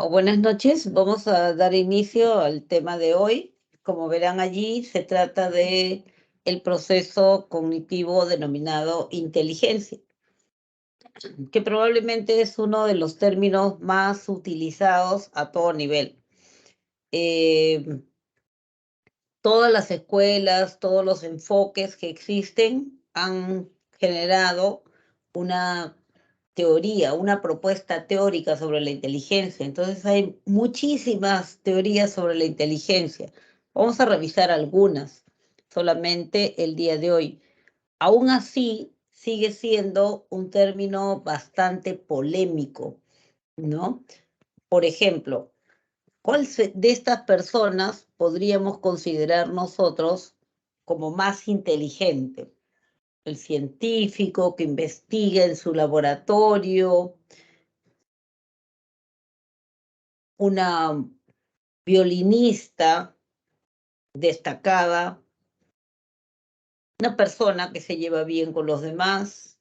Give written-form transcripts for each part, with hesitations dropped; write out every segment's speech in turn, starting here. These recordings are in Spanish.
Buenas noches, vamos a dar inicio al tema de hoy. Como verán allí, se trata de el proceso cognitivo denominado inteligencia, que probablemente es uno de los términos más utilizados a todo nivel. Todas las escuelas, todos los enfoques que existen han generado una teoría, una propuesta teórica sobre la inteligencia. Entonces hay muchísimas teorías sobre la inteligencia. Vamos a revisar algunas solamente el día de hoy. Aún así, sigue siendo un término bastante polémico, ¿no? Por ejemplo, ¿cuál de estas personas podríamos considerar nosotros como más inteligente? El científico que investiga en su laboratorio, una violinista destacada, una persona que se lleva bien con los demás,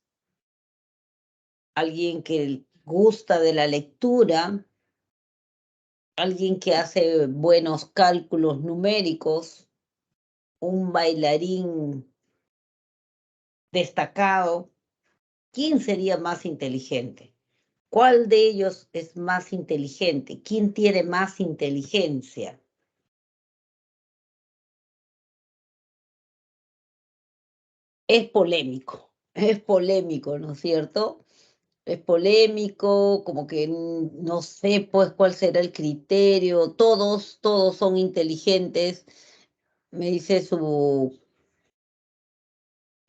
alguien que gusta de la lectura, alguien que hace buenos cálculos numéricos, un bailarín destacado. ¿Quién sería más inteligente? ¿Cuál de ellos es más inteligente? ¿Quién tiene más inteligencia? Es polémico, ¿no es cierto? Es polémico, como que no sé pues cuál será el criterio, todos son inteligentes, me dice su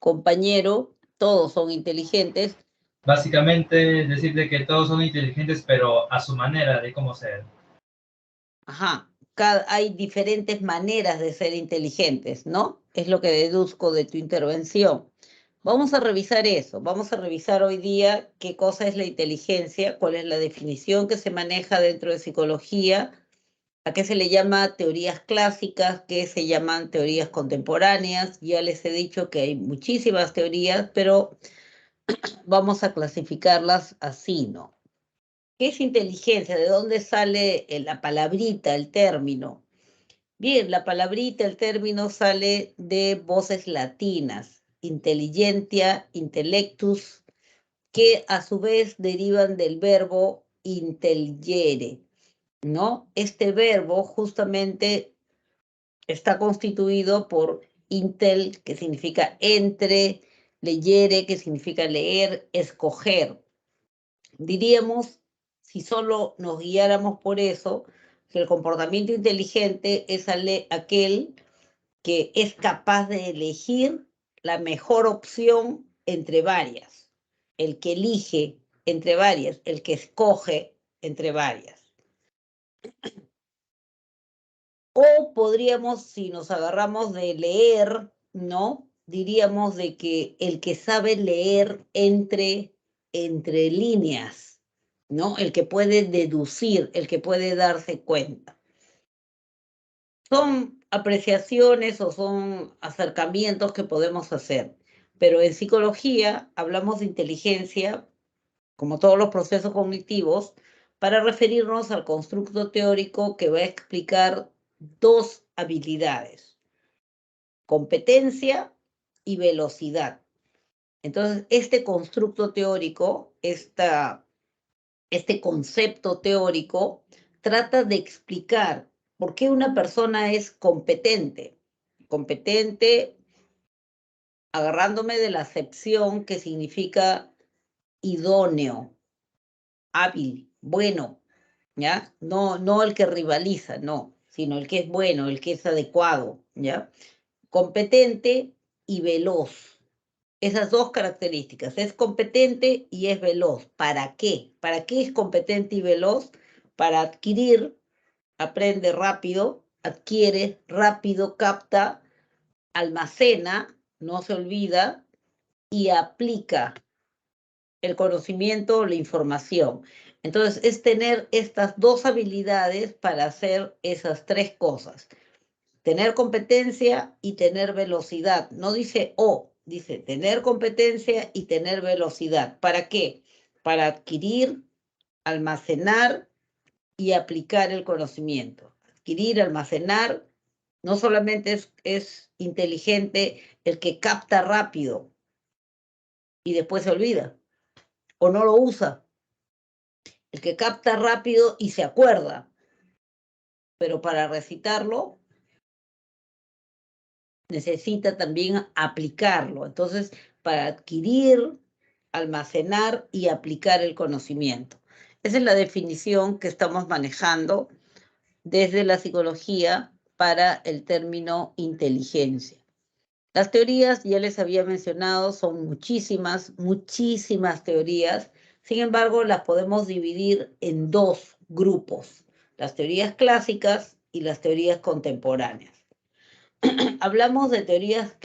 compañero, todos son inteligentes. Básicamente decirle que todos son inteligentes, pero a su manera de cómo ser. Ajá, hay diferentes maneras de ser inteligentes, ¿no? Es lo que deduzco de tu intervención. Vamos a revisar eso, vamos a revisar hoy día qué cosa es la inteligencia, cuál es la definición que se maneja dentro de psicología, a qué se le llama teorías clásicas, qué se llaman teorías contemporáneas. Ya les he dicho que hay muchísimas teorías, pero vamos a clasificarlas así, ¿no? ¿Qué es inteligencia? ¿De dónde sale la palabrita, el término? Bien, la palabrita, el término sale de voces latinas, intelligentia, intellectus, que a su vez derivan del verbo intelligere, ¿no? Este verbo justamente está constituido por intel, que significa entre, leyere, que significa leer, escoger. Diríamos, si solo nos guiáramos por eso, que el comportamiento inteligente es aquel que es capaz de elegir la mejor opción entre varias, el que elige entre varias, el que escoge entre varias. O podríamos, si nos agarramos de leer, ¿no? Diríamos de que el que sabe leer entre líneas, ¿no? El que puede deducir, el que puede darse cuenta. Son apreciaciones o son acercamientos que podemos hacer, pero en psicología hablamos de inteligencia, como todos los procesos cognitivos, para referirnos al constructo teórico que va a explicar dos habilidades: competencia y velocidad. Entonces, este constructo teórico, este concepto teórico, trata de explicar por qué una persona es competente. Competente, agarrándome de la acepción que significa idóneo, hábil, bueno, ¿ya? No el que rivaliza, no, sino el que es bueno, el que es adecuado, ¿ya? Competente y veloz. Esas dos características, es competente y es veloz. ¿Para qué? ¿Para qué es competente y veloz? Para adquirir, aprende rápido, adquiere rápido, capta, almacena, no se olvida y aplica el conocimiento o la información. Entonces, es tener estas dos habilidades para hacer esas tres cosas. Tener competencia y tener velocidad. No dice o, dice tener competencia y tener velocidad. ¿Para qué? Para adquirir, almacenar y aplicar el conocimiento. Adquirir, almacenar, no solamente es inteligente el que capta rápido y después se olvida o no lo usa. El que capta rápido y se acuerda, pero para recitarlo necesita también aplicarlo. Entonces, para adquirir, almacenar y aplicar el conocimiento. Esa es la definición que estamos manejando desde la psicología para el término inteligencia. Las teorías, ya les había mencionado, son muchísimas teorías. Sin embargo, las podemos dividir en dos grupos, las teorías clásicas y las teorías contemporáneas. Hablamos de teorías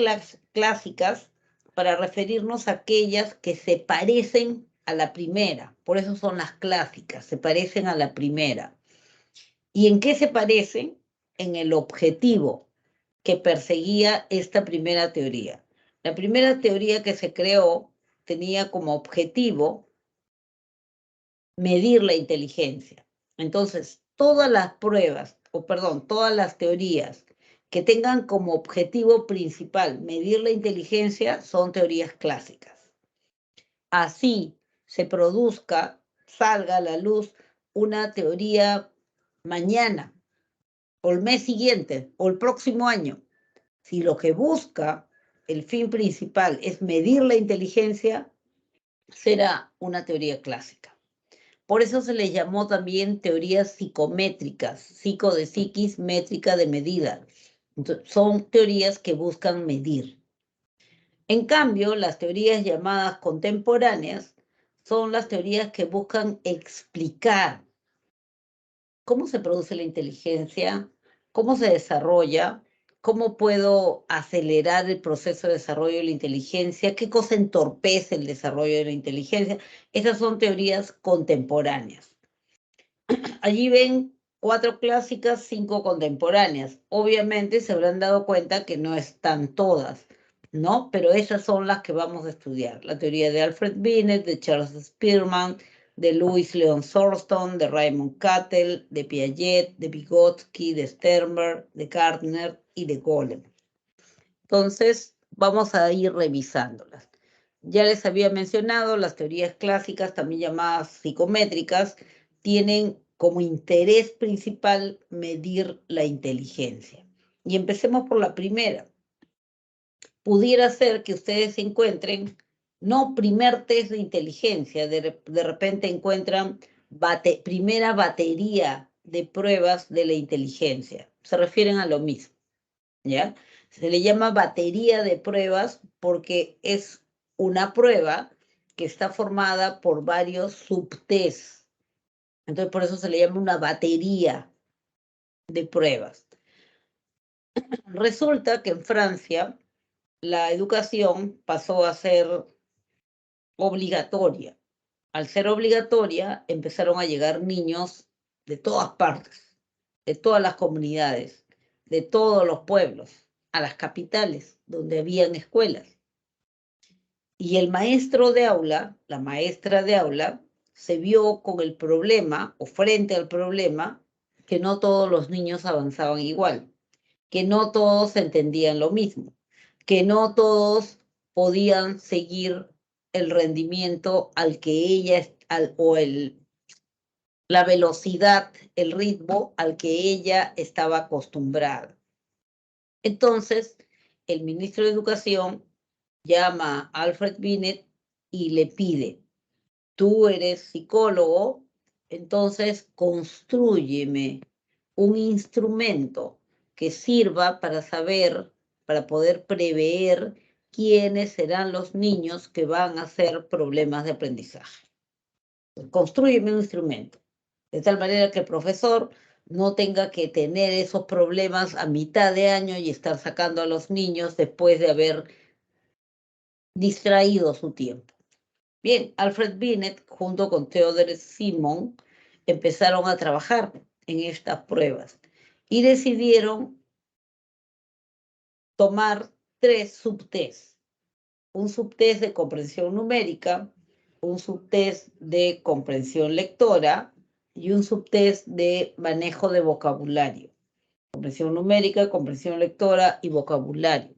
clásicas para referirnos a aquellas que se parecen a la primera, por eso son las clásicas, se parecen a la primera. ¿Y en qué se parecen? En el objetivo que perseguía esta primera teoría. La primera teoría que se creó tenía como objetivo medir la inteligencia. Entonces, todas las pruebas, todas las teorías que tengan como objetivo principal medir la inteligencia son teorías clásicas. Así se produzca, salga a la luz una teoría mañana, o el mes siguiente, o el próximo año. Si lo que busca, el fin principal, es medir la inteligencia, será una teoría clásica. Por eso se le llamó también teorías psicométricas, psico de psiquis, métrica de medida. Entonces, son teorías que buscan medir. En cambio, las teorías llamadas contemporáneas son las teorías que buscan explicar cómo se produce la inteligencia, cómo se desarrolla, cómo puedo acelerar el proceso de desarrollo de la inteligencia, qué cosa entorpece el desarrollo de la inteligencia. Esas son teorías contemporáneas. Allí ven 4 clásicas, 5 contemporáneas. Obviamente se habrán dado cuenta que no están todas, ¿no? Pero esas son las que vamos a estudiar. La teoría de Alfred Binet, de Charles Spearman, de Louis Leon Thurston, de Raymond Cattell, de Piaget, de Vygotsky, de Sternberg, de Gardner y de Golem. Entonces, vamos a ir revisándolas. Ya les había mencionado, las teorías clásicas, también llamadas psicométricas, tienen como interés principal medir la inteligencia. Y empecemos por la primera. Pudiera ser que ustedes encuentren, no primer test de inteligencia, de repente encuentran primera batería de pruebas de la inteligencia. Se refieren a lo mismo, ¿ya? Se le llama batería de pruebas porque es una prueba que está formada por varios subtests. Entonces, por eso se le llama una batería de pruebas. Resulta que en Francia la educación pasó a ser obligatoria. Al ser obligatoria, empezaron a llegar niños de todas partes, de todas las comunidades, de todos los pueblos, a las capitales, donde habían escuelas. Y el maestro de aula, la maestra de aula, se vio con el problema, o frente al problema, que no todos los niños avanzaban igual, que no todos entendían lo mismo, que no todos podían seguir el rendimiento al que ella, la velocidad, el ritmo al que ella estaba acostumbrada. Entonces, el ministro de Educación llama a Alfred Binet y le pide, tú eres psicólogo, entonces constrúyeme un instrumento que sirva para saber, para poder prever quiénes serán los niños que van a hacer problemas de aprendizaje. Constrúyeme un instrumento, de tal manera que el profesor no tenga que tener esos problemas a mitad de año y estar sacando a los niños después de haber distraído su tiempo. Bien, Alfred Binet junto con Theodore Simon empezaron a trabajar en estas pruebas y decidieron tomar 3 subtests. Un subtest de comprensión numérica, un subtest de comprensión lectora y un subtest de manejo de vocabulario. Comprensión numérica, comprensión lectora y vocabulario.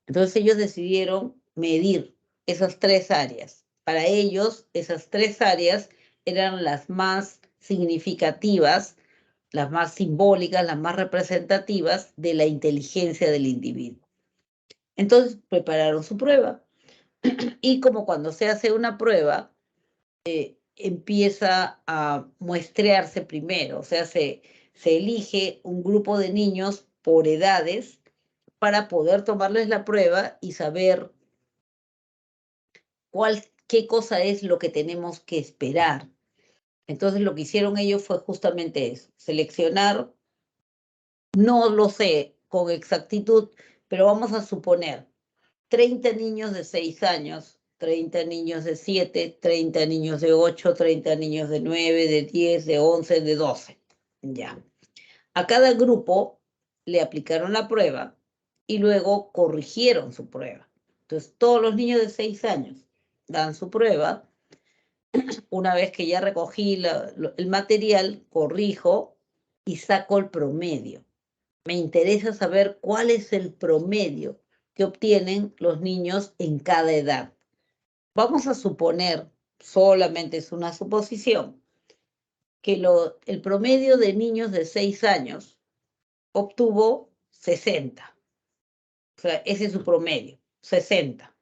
Entonces ellos decidieron medir esas 3 áreas. Para ellos, esas 3 áreas eran las más significativas, las más simbólicas, las más representativas de la inteligencia del individuo. Entonces prepararon su prueba y como cuando se hace una prueba, empieza a muestrearse primero, o sea, se elige un grupo de niños por edades para poder tomarles la prueba y saber qué cosa es lo que tenemos que esperar. Entonces lo que hicieron ellos fue justamente eso, seleccionar, no lo sé con exactitud, pero vamos a suponer 30 niños de 6 años, 30 niños de 7, 30 niños de 8, 30 niños de 9, de 10, de 11, de 12. Ya. A cada grupo le aplicaron la prueba y luego corrigieron su prueba. Entonces, todos los niños de 6 años dan su prueba. Una vez que ya recogí el material, corrijo y saco el promedio. Me interesa saber cuál es el promedio que obtienen los niños en cada edad. Vamos a suponer, solamente es una suposición, que el promedio de niños de 6 años obtuvo 60. O sea, ese es su promedio, 60.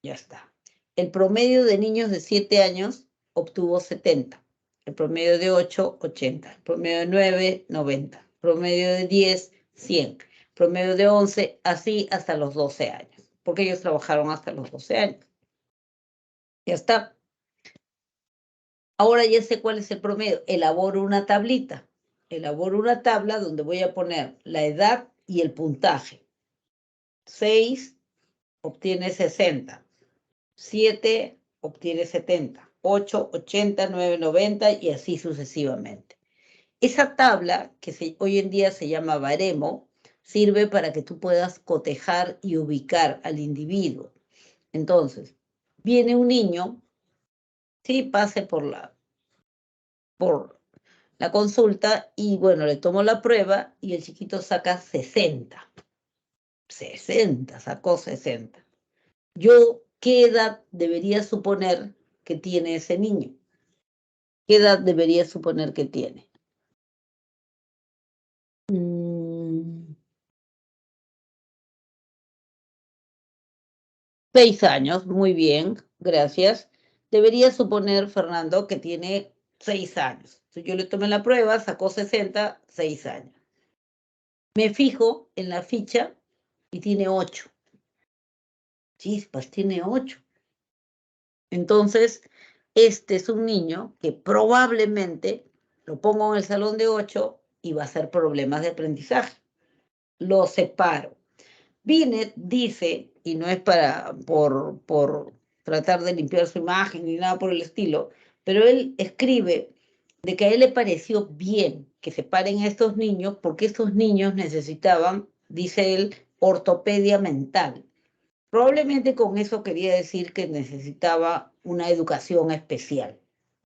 Ya está. El promedio de niños de 7 años obtuvo 70. El promedio de 8, 80. El promedio de 9, 90. El promedio de 10, 100. El promedio de 11, así hasta los 12 años. Porque ellos trabajaron hasta los 12 años. Ya está. Ahora ya sé cuál es el promedio. Elaboro una tablita. Elaboro una tabla donde voy a poner la edad y el puntaje. 6 obtiene 60. 7 obtiene 70. 8, 80, 9, 90 y así sucesivamente. Esa tabla, que hoy en día se llama baremo, sirve para que tú puedas cotejar y ubicar al individuo. Entonces, viene un niño, sí, pase por la consulta y bueno, le tomo la prueba y el chiquito saca 60. 60, sacó 60. Yo, ¿qué edad debería suponer que tiene ese niño? ¿Qué edad debería suponer que tiene? 6 años, muy bien, gracias. Debería suponer, Fernando, que tiene 6 años. Si yo le tomé la prueba, sacó 60, 6 años. Me fijo en la ficha y tiene 8. Chispas, tiene 8. Entonces, este es un niño que probablemente lo pongo en el salón de 8 y va a ser problemas de aprendizaje. Lo separo. Binet dice, y no es por tratar de limpiar su imagen ni nada por el estilo, pero él escribe de que a él le pareció bien que separen a estos niños porque estos niños necesitaban, dice él, ortopedia mental. Probablemente con eso quería decir que necesitaba una educación especial,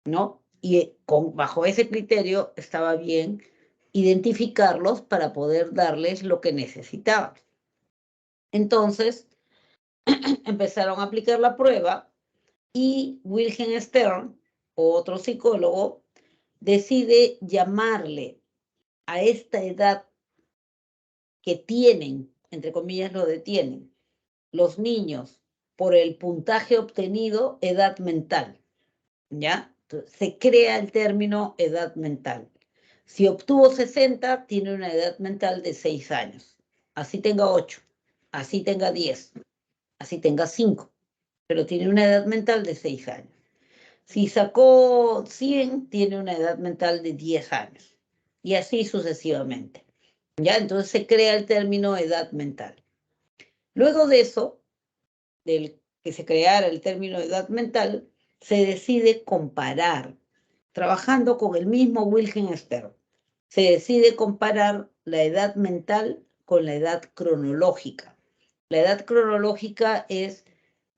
¿no? Y bajo ese criterio estaba bien identificarlos para poder darles lo que necesitaban. Entonces, empezaron a aplicar la prueba y Wilhelm Stern, otro psicólogo, decide llamarle a esta edad que tienen, entre comillas lo detienen, los niños por el puntaje obtenido, edad mental, ¿ya? Entonces, se crea el término edad mental. Si obtuvo 60, tiene una edad mental de 6 años. Así tenga 8, así tenga 10, así tenga 5, pero tiene una edad mental de 6 años. Si sacó 100, tiene una edad mental de 10 años. Y así sucesivamente. ¿Ya? Entonces se crea el término edad mental. Luego de eso, del que se creara el término edad mental, se decide comparar, trabajando con el mismo Wilhelm Stern. Se decide comparar la edad mental con la edad cronológica. La edad cronológica es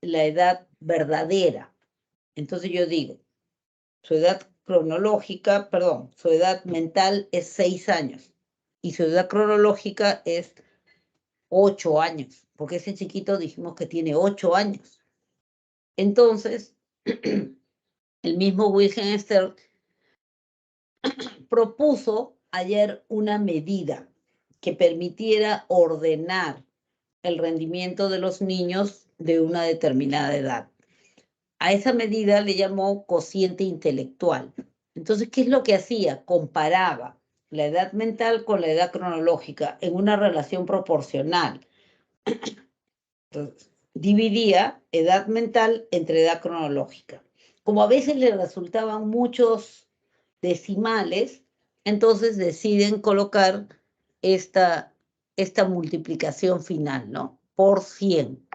la edad verdadera. Entonces yo digo, su edad cronológica, perdón, su edad mental es 6 años y su edad cronológica es 8 años, porque ese chiquito dijimos que tiene 8 años. Entonces, el mismo Wilhelm Stern propuso ayer una medida que permitiera ordenar el rendimiento de los niños de una determinada edad. A esa medida le llamó cociente intelectual. Entonces, ¿qué es lo que hacía? Comparaba la edad mental con la edad cronológica en una relación proporcional. Entonces, dividía edad mental entre edad cronológica. Como a veces le resultaban muchos decimales, entonces deciden colocar esta multiplicación final, ¿no? Por 100.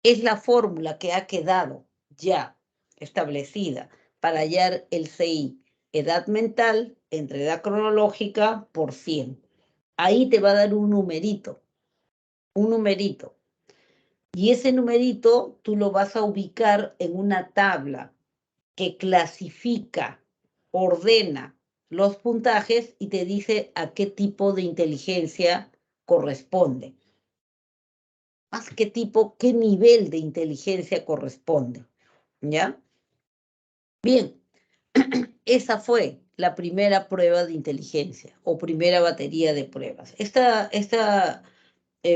Es la fórmula que ha quedado ya establecida para hallar el CI, edad mental entre edad cronológica por 100. Ahí te va a dar un numerito. Y ese numerito tú lo vas a ubicar en una tabla que clasifica, ordena los puntajes y te dice a qué tipo de inteligencia corresponde. Más qué tipo, qué nivel de inteligencia corresponde. ¿Ya? Bien, esa fue la primera prueba de inteligencia o primera batería de pruebas. Esta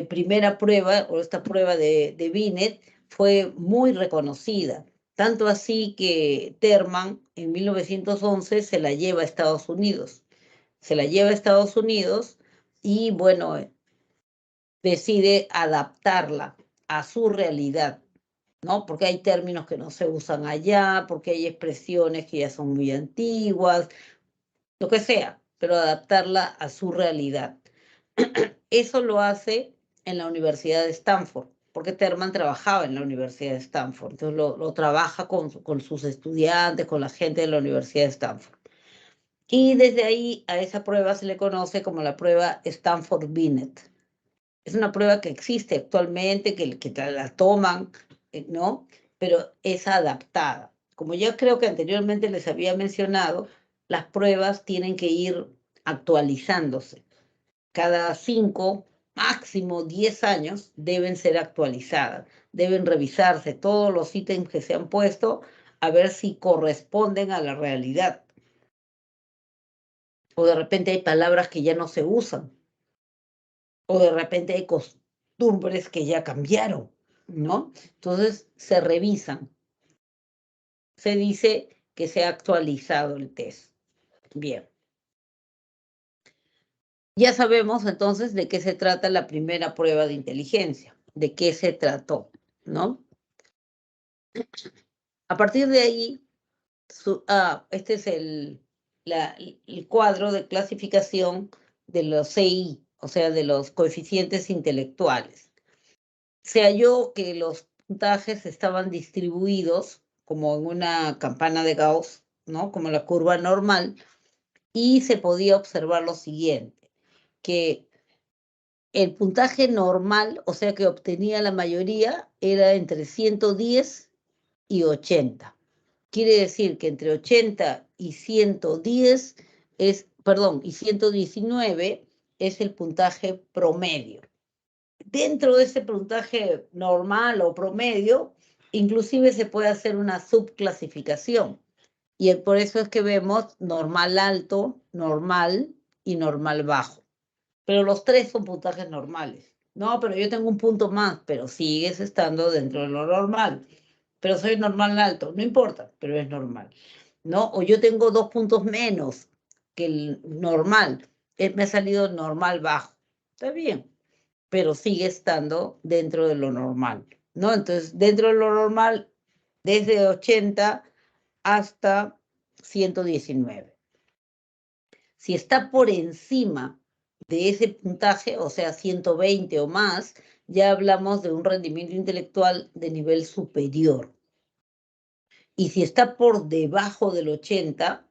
primera prueba o esta prueba de Binet fue muy reconocida, tanto así que Terman en 1911 se la lleva a Estados Unidos. Se la lleva a Estados Unidos y bueno, decide adaptarla a su realidad, ¿no? Porque hay términos que no se usan allá, porque hay expresiones que ya son muy antiguas, lo que sea, pero adaptarla a su realidad. Eso lo hace en la Universidad de Stanford, porque Terman trabajaba en la Universidad de Stanford, entonces lo trabaja con sus estudiantes, con la gente de la Universidad de Stanford. Y desde ahí a esa prueba se le conoce como la prueba Stanford-Binet. Es una prueba que existe actualmente, que la toman, ¿no? Pero es adaptada. Como ya creo que anteriormente les había mencionado, las pruebas tienen que ir actualizándose. Cada 5, máximo 10 años deben ser actualizadas. Deben revisarse todos los ítems que se han puesto a ver si corresponden a la realidad. O de repente hay palabras que ya no se usan. O de repente hay costumbres que ya cambiaron, ¿no? Entonces se revisan. Se dice que se ha actualizado el test. Bien. Ya sabemos entonces de qué se trata la primera prueba de inteligencia, de qué se trató, ¿no? A partir de ahí, este es el cuadro de clasificación de los CI, o sea, de los coeficientes intelectuales. Se halló que los puntajes estaban distribuidos como en una campana de Gauss, ¿no? Como la curva normal, y se podía observar lo siguiente, que el puntaje normal, o sea que obtenía la mayoría, era entre 110 y 80. Quiere decir que entre 80 y 110 y 119 es el puntaje promedio. Dentro de ese puntaje normal o promedio, inclusive se puede hacer una subclasificación. Y por eso es que vemos normal alto, normal y normal bajo. Pero los tres son puntajes normales. No, pero yo tengo un punto más, pero sigues estando dentro de lo normal. Pero soy normal alto, no importa, pero es normal. ¿No? O yo tengo 2 puntos menos que el normal. Me ha salido normal bajo. Está bien, pero sigue estando dentro de lo normal, ¿no? Entonces, dentro de lo normal, desde 80 hasta 119. Si está por encima de ese puntaje, o sea, 120 o más, ya hablamos de un rendimiento intelectual de nivel superior. Y si está por debajo del 80,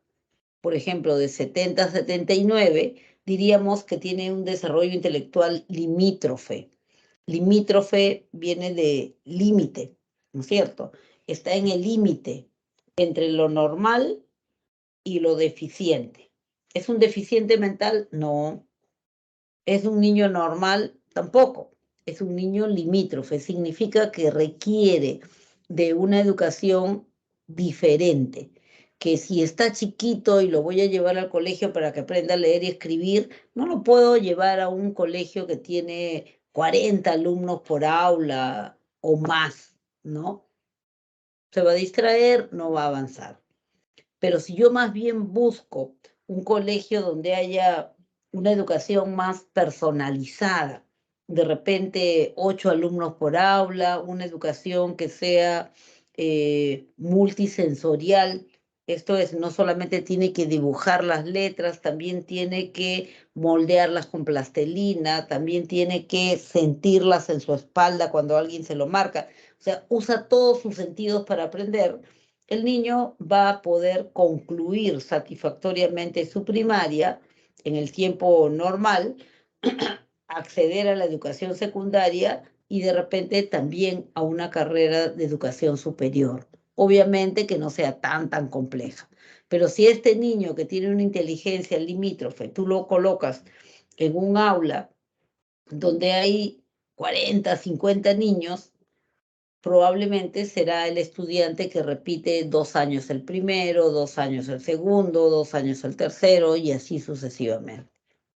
por ejemplo, de 70 a 79, diríamos que tiene un desarrollo intelectual limítrofe. Limítrofe viene de límite, ¿no es cierto? Está en el límite entre lo normal y lo deficiente. ¿Es un deficiente mental? No. ¿Es un niño normal? Tampoco. Es un niño limítrofe. Significa que requiere de una educación diferente. Que si está chiquito y lo voy a llevar al colegio para que aprenda a leer y escribir, no lo puedo llevar a un colegio que tiene 40 alumnos por aula o más, ¿no? Se va a distraer, no va a avanzar. Pero si yo más bien busco un colegio donde haya una educación más personalizada, de repente 8 alumnos por aula, una educación que sea multisensorial, esto es, no solamente tiene que dibujar las letras, también tiene que moldearlas con plastelina, también tiene que sentirlas en su espalda cuando alguien se lo marca. O sea, usa todos sus sentidos para aprender. El niño va a poder concluir satisfactoriamente su primaria en el tiempo normal, acceder a la educación secundaria y de repente también a una carrera de educación superior. Obviamente que no sea tan compleja. Pero si este niño que tiene una inteligencia limítrofe, tú lo colocas en un aula donde hay 40, 50 niños, probablemente será el estudiante que repite 2 años el primero, 2 años el segundo, 2 años el tercero y así sucesivamente,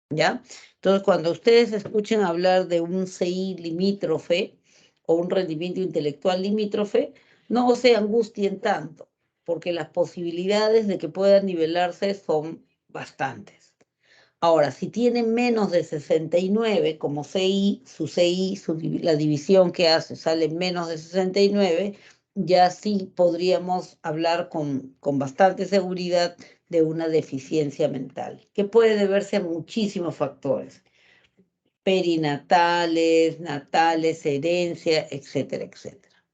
¿ya? Entonces, cuando ustedes escuchen hablar de un CI limítrofe o un rendimiento intelectual limítrofe, no se angustien tanto, porque las posibilidades de que puedan nivelarse son bastantes. Ahora, si tiene menos de 69, como CI, la división que hace sale menos de 69, ya sí podríamos hablar con bastante seguridad de una deficiencia mental, que puede deberse a muchísimos factores, perinatales, natales, herencia, etcétera, etcétera.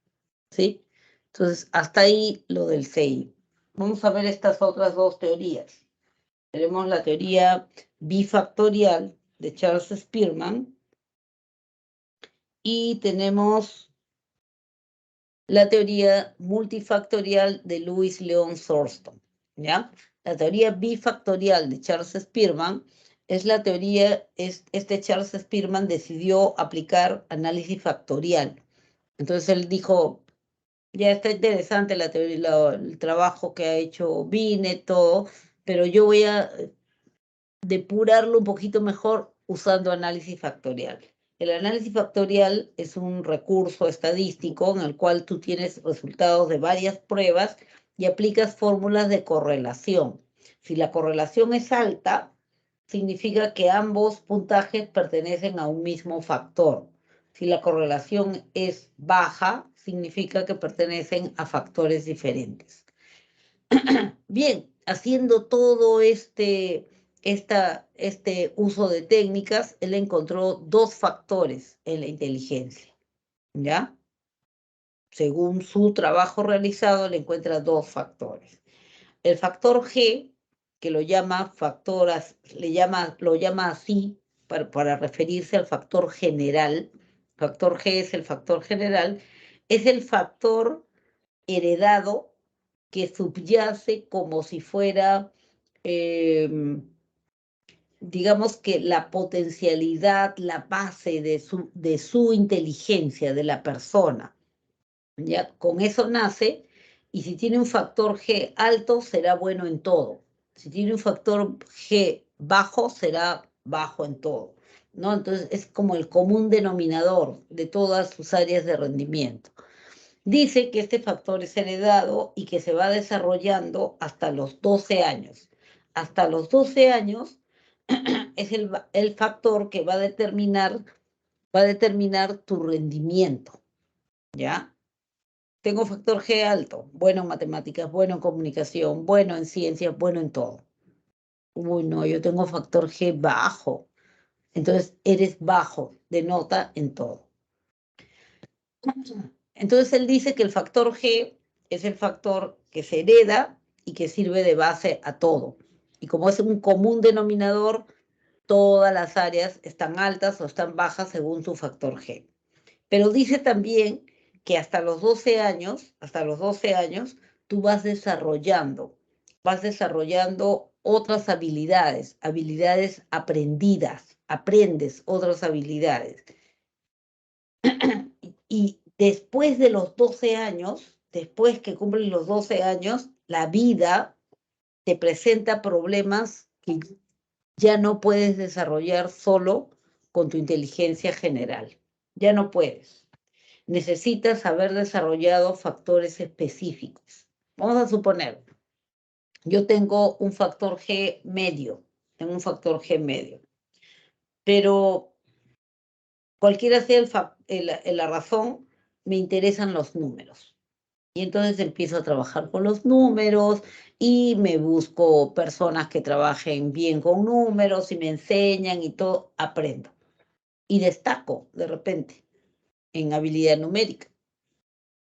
¿Sí? Entonces, hasta ahí lo del CI. Vamos a ver estas otras dos teorías. Tenemos la teoría bifactorial de Charles Spearman y tenemos la teoría multifactorial de Louis Leon Thurston, ¿ya? La teoría bifactorial de Charles Spearman es la teoría, Charles Spearman decidió aplicar análisis factorial. Entonces él dijo, ya está interesante la teoría, el trabajo que ha hecho Binet, todo, pero yo voy a depurarlo un poquito mejor usando análisis factorial. El análisis factorial es un recurso estadístico en el cual tú tienes resultados de varias pruebas y aplicas fórmulas de correlación. Si la correlación es alta, significa que ambos puntajes pertenecen a un mismo factor. Si la correlación es baja, significa que pertenecen a factores diferentes. Bien, haciendo todo este uso de técnicas, él encontró dos factores en la inteligencia, ¿ya? Según su trabajo realizado, le encuentra dos factores. El factor G, que lo llama lo llama así para referirse al factor general. Factor G es el factor general, es el factor heredado que subyace como si fuera, digamos que la potencialidad, la base de su inteligencia, de la persona. Ya con eso nace, y si tiene un factor G alto, será bueno en todo. Si tiene un factor G bajo, será bajo en todo, ¿no? Entonces es como el común denominador de todas sus áreas de rendimiento. Dice que este factor es heredado y que se va desarrollando hasta los 12 años. Hasta los 12 años es el factor que va a determinar tu rendimiento, ¿ya? Tengo factor G alto, bueno en matemáticas, bueno en comunicación, bueno en ciencias, bueno en todo. Uy, no, yo tengo factor G bajo. Entonces, eres bajo de nota en todo. Entonces, él dice que el factor G es el factor que se hereda y que sirve de base a todo. Y como es un común denominador, todas las áreas están altas o están bajas según su factor G. Pero dice también que hasta los 12 años, tú vas desarrollando vas desarrollando otras habilidades, habilidades aprendidas, aprendes otras habilidades. Y después de los 12 años, después que cumplen los 12 años, la vida te presenta problemas que ya no puedes desarrollar solo con tu inteligencia general. Ya no puedes. Necesitas haber desarrollado factores específicos. Vamos a suponer, yo tengo un factor G medio, pero cualquiera sea la razón, me interesan los números. Y entonces empiezo a trabajar con los números y me busco personas que trabajen bien con números y me enseñan y todo, aprendo. Y destaco de repente en habilidad numérica.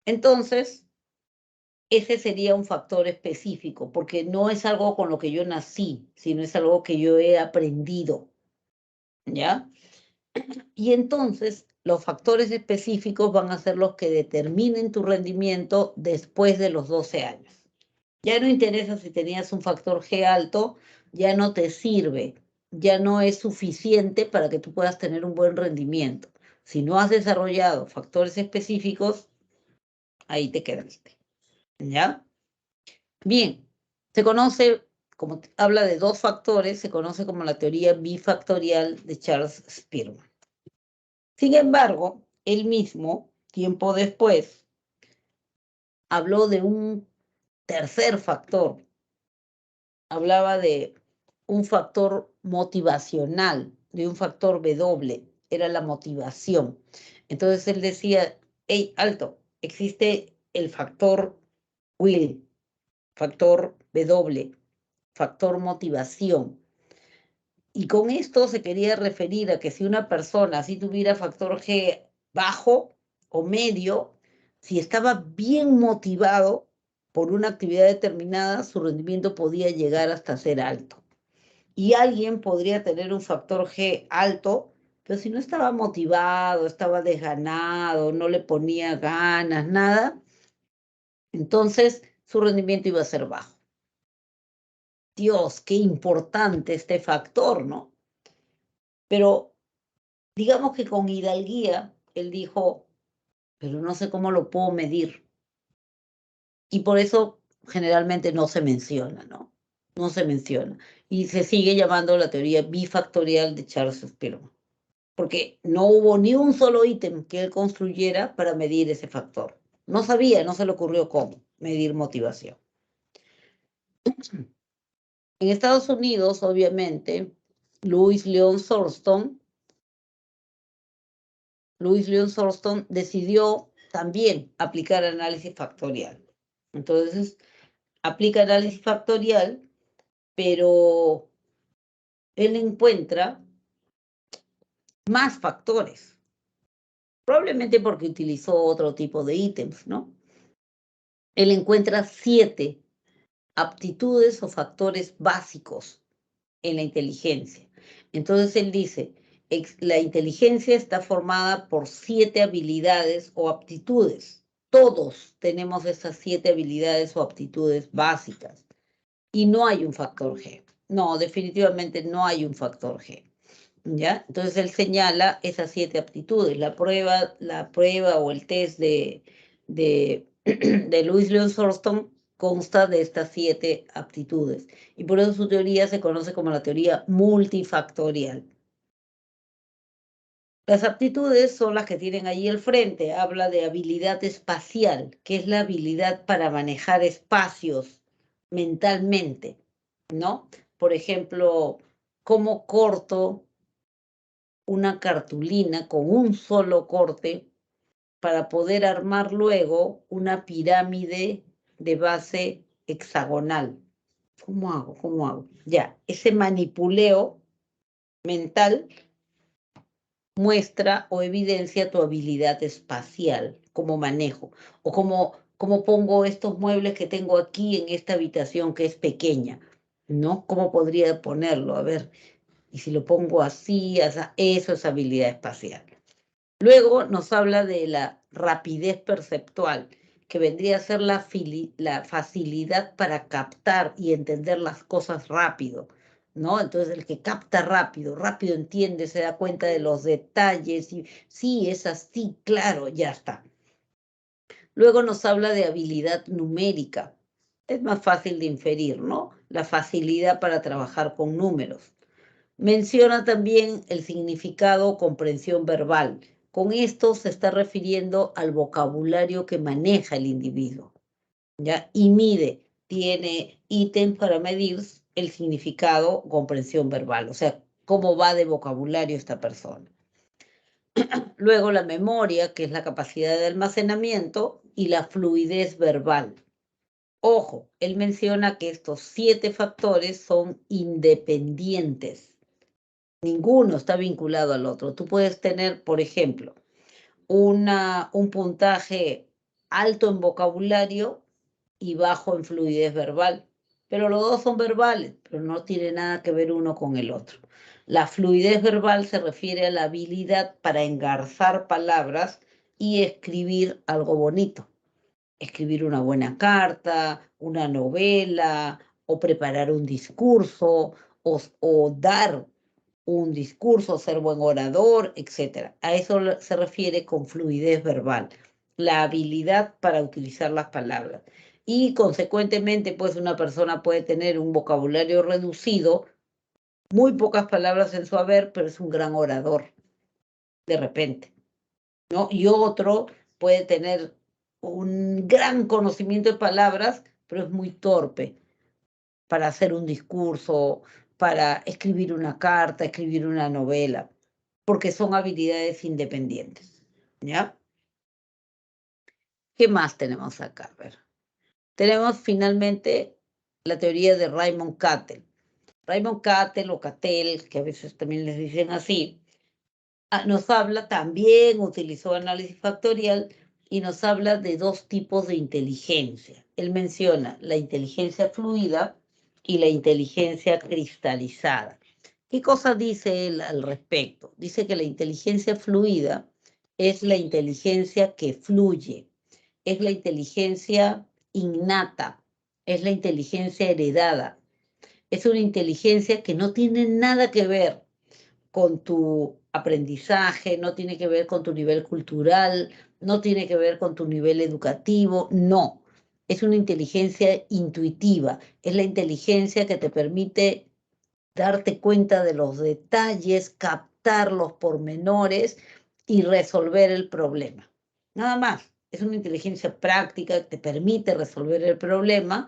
Entonces, ese sería un factor específico, porque no es algo con lo que yo nací, sino es algo que yo he aprendido, ¿ya? Y entonces, los factores específicos van a ser los que determinen tu rendimiento después de los 12 años. Ya no interesa si tenías un factor G alto, ya no te sirve, ya no es suficiente para que tú puedas tener un buen rendimiento. Si no has desarrollado factores específicos, ahí te quedaste, ¿ya? Bien, se conoce, como habla de dos factores, se conoce como la teoría bifactorial de Charles Spearman. Sin embargo, él mismo, tiempo después, habló de un tercer factor. Hablaba de un factor motivacional, de un factor W, era la motivación. Entonces él decía, hey, alto, existe el factor will, factor W, factor motivación. Y con esto se quería referir a que si una persona así tuviera factor G bajo o medio, si estaba bien motivado por una actividad determinada, su rendimiento podía llegar hasta ser alto. Y alguien podría tener un factor G alto, pero si no estaba motivado, estaba desganado, no le ponía ganas, nada, entonces su rendimiento iba a ser bajo. Dios, qué importante este factor, ¿no? Pero digamos que con hidalguía, él dijo, pero no sé cómo lo puedo medir. Y por eso generalmente no se menciona, ¿no? No se menciona. Y se sigue llamando la teoría bifactorial de Charles Spearman. Porque no hubo ni un solo ítem que él construyera para medir ese factor. No sabía, no se le ocurrió cómo medir motivación. En Estados Unidos, obviamente, Louis Leon Thurston decidió también aplicar análisis factorial. Entonces, aplica análisis factorial, pero él encuentra más factores, probablemente porque utilizó otro tipo de ítems, ¿no? Él encuentra 7 aptitudes o factores básicos en la inteligencia. Entonces él dice, la inteligencia está formada por 7 habilidades o aptitudes. Todos tenemos esas 7 habilidades o aptitudes básicas. Y no hay un factor G. No, definitivamente no hay un factor G. ¿Ya? Entonces él señala esas 7 aptitudes. La prueba o el test de Louis Leon Thurston consta de estas 7 aptitudes. Y por eso su teoría se conoce como la teoría multifactorial. Las aptitudes son las que tienen ahí al frente. Habla de habilidad espacial, que es la habilidad para manejar espacios mentalmente, ¿no? Por ejemplo, cómo corto una cartulina con un solo corte para poder armar luego una pirámide de base hexagonal. ¿Cómo hago? ¿Cómo hago? Ya, ese manipuleo mental muestra o evidencia tu habilidad espacial, como manejo, o cómo pongo estos muebles que tengo aquí en esta habitación que es pequeña, ¿no? ¿Cómo podría ponerlo? A ver, y si lo pongo así, eso es habilidad espacial. Luego nos habla de la rapidez perceptual, que vendría a ser la facilidad para captar y entender las cosas rápido, ¿no? Entonces, el que capta rápido, rápido entiende, se da cuenta de los detalles y sí, es así, claro, ya está. Luego nos habla de habilidad numérica. Es más fácil de inferir, ¿no? La facilidad para trabajar con números. Menciona también el significado o comprensión verbal. Con esto se está refiriendo al vocabulario que maneja el individuo, ¿ya? Y mide, tiene ítems para medir el significado o comprensión verbal, o sea, cómo va de vocabulario esta persona. Luego la memoria, que es la capacidad de almacenamiento, y la fluidez verbal. Ojo, él menciona que estos 7 factores son independientes. Ninguno está vinculado al otro. Tú puedes tener, por ejemplo, un puntaje alto en vocabulario y bajo en fluidez verbal, pero los dos son verbales, pero no tiene nada que ver uno con el otro. La fluidez verbal se refiere a la habilidad para engarzar palabras y escribir algo bonito. Escribir una buena carta, una novela, o preparar un discurso, o dar un discurso, ser buen orador, etc. A eso se refiere con fluidez verbal, la habilidad para utilizar las palabras. Y consecuentemente, pues una persona puede tener un vocabulario reducido, muy pocas palabras en su haber, pero es un gran orador, de repente, ¿no? Y otro puede tener un gran conocimiento de palabras, pero es muy torpe para hacer un discurso, para escribir una carta, escribir una novela, porque son habilidades independientes, ¿ya? ¿Qué más tenemos acá? A ver. Tenemos finalmente la teoría de Raymond Cattell. Raymond Cattell o Cattell, que a veces también les dicen así, nos habla, también utilizó análisis factorial y nos habla de 2 tipos de inteligencia. Él menciona la inteligencia fluida y la inteligencia cristalizada. ¿Qué cosa dice él al respecto? Dice que la inteligencia fluida es la inteligencia que fluye, es la inteligencia innata, es la inteligencia heredada, es una inteligencia que no tiene nada que ver con tu aprendizaje, no tiene que ver con tu nivel cultural, no tiene que ver con tu nivel educativo, no. Es una inteligencia intuitiva, es la inteligencia que te permite darte cuenta de los detalles, captar los pormenores y resolver el problema. Nada más, es una inteligencia práctica que te permite resolver el problema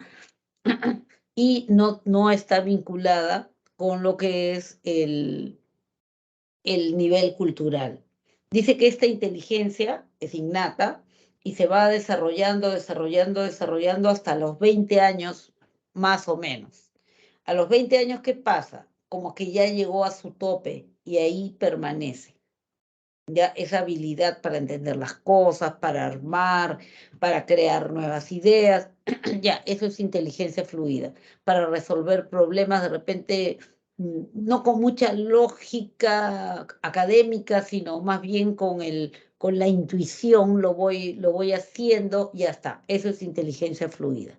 y no está vinculada con lo que es el nivel cultural. Dice que esta inteligencia es innata y se va desarrollando, desarrollando, desarrollando hasta los 20 años, más o menos. A los 20 años, ¿qué pasa? Como que ya llegó a su tope y ahí permanece. Ya esa habilidad para entender las cosas, para armar, para crear nuevas ideas, ya, eso es inteligencia fluida, para resolver problemas de repente no con mucha lógica académica, sino más bien con la intuición, lo voy haciendo, ya está, eso es inteligencia fluida.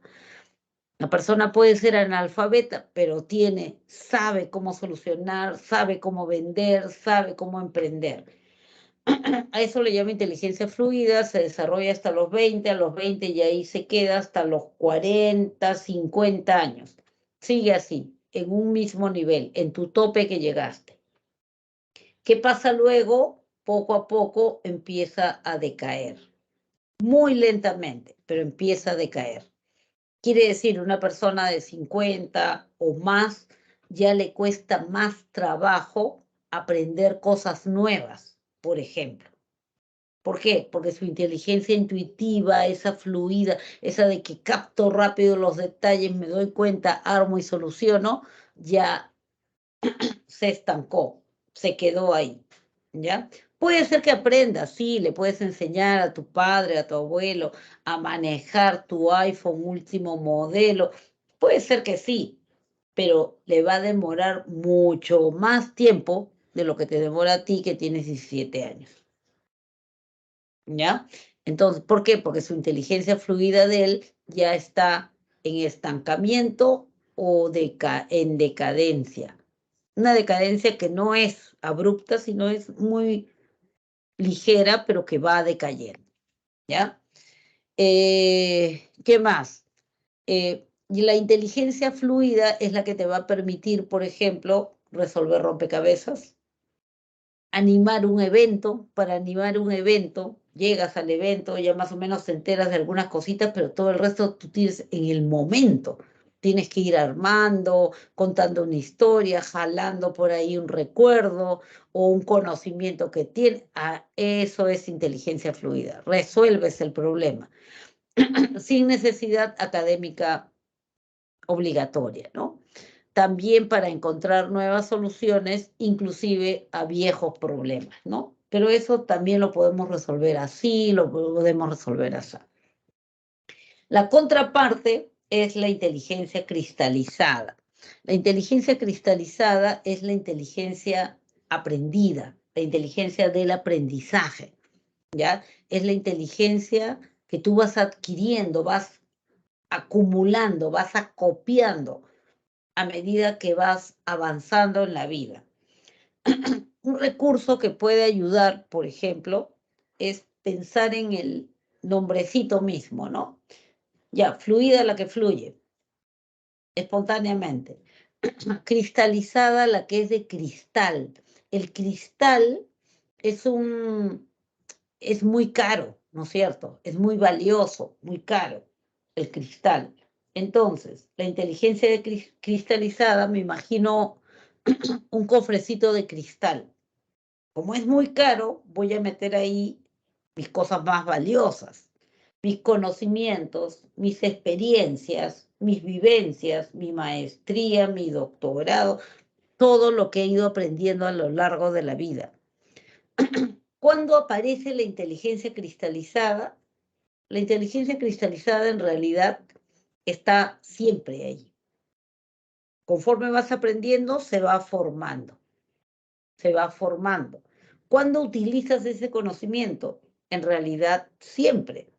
La persona puede ser analfabeta, pero sabe cómo solucionar, sabe cómo vender, sabe cómo emprender. A eso le llama inteligencia fluida, se desarrolla hasta los 20, a los 20 y ahí se queda hasta los 40, 50 años. Sigue así, en un mismo nivel, en tu tope que llegaste. ¿Qué pasa luego? Poco a poco empieza a decaer. Muy lentamente, pero empieza a decaer. Quiere decir, una persona de 50 o más ya le cuesta más trabajo aprender cosas nuevas, por ejemplo. ¿Por qué? Porque su inteligencia intuitiva, esa fluida, esa de que capto rápido los detalles, me doy cuenta, armo y soluciono, ya se estancó, se quedó ahí, ¿ya? Puede ser que aprendas, sí, le puedes enseñar a tu padre, a tu abuelo, a manejar tu iPhone último modelo, puede ser que sí, pero le va a demorar mucho más tiempo de lo que te demora a ti que tienes 17 años. ¿Ya? Entonces, ¿por qué? Porque su inteligencia fluida de él ya está en estancamiento o en decadencia. Una decadencia que no es abrupta, sino es muy ligera, pero que va decayendo, ¿ya? ¿Qué más? Y la inteligencia fluida es la que te va a permitir, por ejemplo, resolver rompecabezas, animar un evento. Para animar un evento, llegas al evento, ya más o menos te enteras de algunas cositas, pero todo el resto tú tienes en el momento. Tienes que ir armando, contando una historia, jalando por ahí un recuerdo o un conocimiento que tienes. Eso es inteligencia fluida. Resuelves el problema sin necesidad académica obligatoria, ¿no? También para encontrar nuevas soluciones, inclusive a viejos problemas, ¿no? Pero eso también lo podemos resolver así, lo podemos resolver así. La contraparte es la inteligencia cristalizada. La inteligencia cristalizada es la inteligencia aprendida, la inteligencia del aprendizaje, ¿ya? Es la inteligencia que tú vas adquiriendo, vas acumulando, vas acopiando a medida que vas avanzando en la vida. Un recurso que puede ayudar, por ejemplo, es pensar en el nombrecito mismo, ¿no? Ya, fluida la que fluye, espontáneamente. Cristalizada la que es de cristal. El cristal es muy caro, ¿no es cierto? Es muy valioso, muy caro, el cristal. Entonces, la inteligencia cristalizada, me imagino un cofrecito de cristal. Como es muy caro, voy a meter ahí mis cosas más valiosas, mis conocimientos, mis experiencias, mis vivencias, mi maestría, mi doctorado, todo lo que he ido aprendiendo a lo largo de la vida. ¿Cuándo aparece la inteligencia cristalizada? La inteligencia cristalizada en realidad está siempre ahí. Conforme vas aprendiendo, se va formando. Se va formando. ¿Cuándo utilizas ese conocimiento? En realidad, siempre.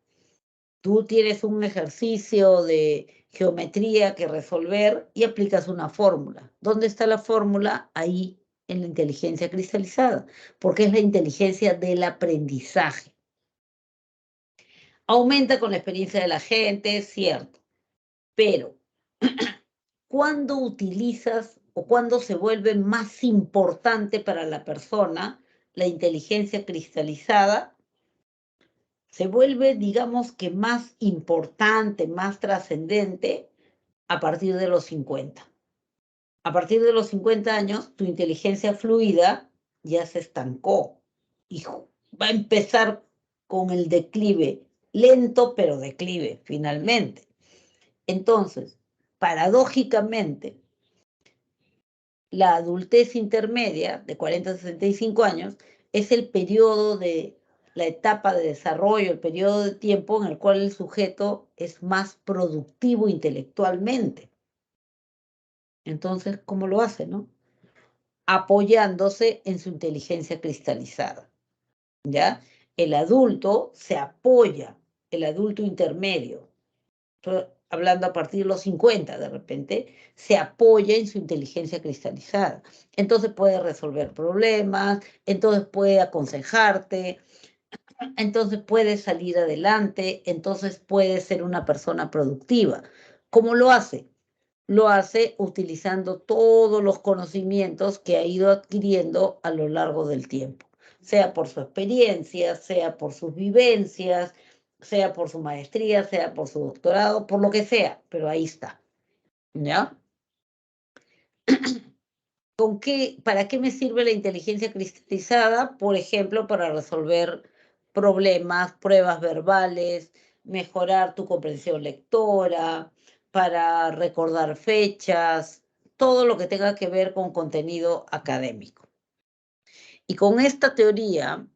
Tú tienes un ejercicio de geometría que resolver y aplicas una fórmula. ¿Dónde está la fórmula? Ahí, en la inteligencia cristalizada, porque es la inteligencia del aprendizaje. Aumenta con la experiencia de la gente, es cierto, pero ¿cuándo utilizas o cuándo se vuelve más importante para la persona la inteligencia cristalizada? Se vuelve, digamos que más importante, más trascendente a partir de los 50. A partir de los 50 años, tu inteligencia fluida ya se estancó y va a empezar con el declive, lento pero declive finalmente. Entonces, paradójicamente, la adultez intermedia de 40 a 65 años es el periodo de la etapa de desarrollo, el periodo de tiempo en el cual el sujeto es más productivo intelectualmente. Entonces, ¿cómo lo hace, no? Apoyándose en su inteligencia cristalizada, ¿ya? El adulto se apoya, el adulto intermedio, hablando a partir de los 50 de repente, se apoya en su inteligencia cristalizada. Entonces puede resolver problemas, entonces puede aconsejarte, entonces puede salir adelante, entonces puede ser una persona productiva. ¿Cómo lo hace? Lo hace utilizando todos los conocimientos que ha ido adquiriendo a lo largo del tiempo, sea por su experiencia, sea por sus vivencias, sea por su maestría, sea por su doctorado, por lo que sea, pero ahí está, ¿ya? ¿Para qué me sirve la inteligencia cristalizada? Por ejemplo, para resolver problemas, pruebas verbales, mejorar tu comprensión lectora, para recordar fechas, todo lo que tenga que ver con contenido académico. Y con esta teoría,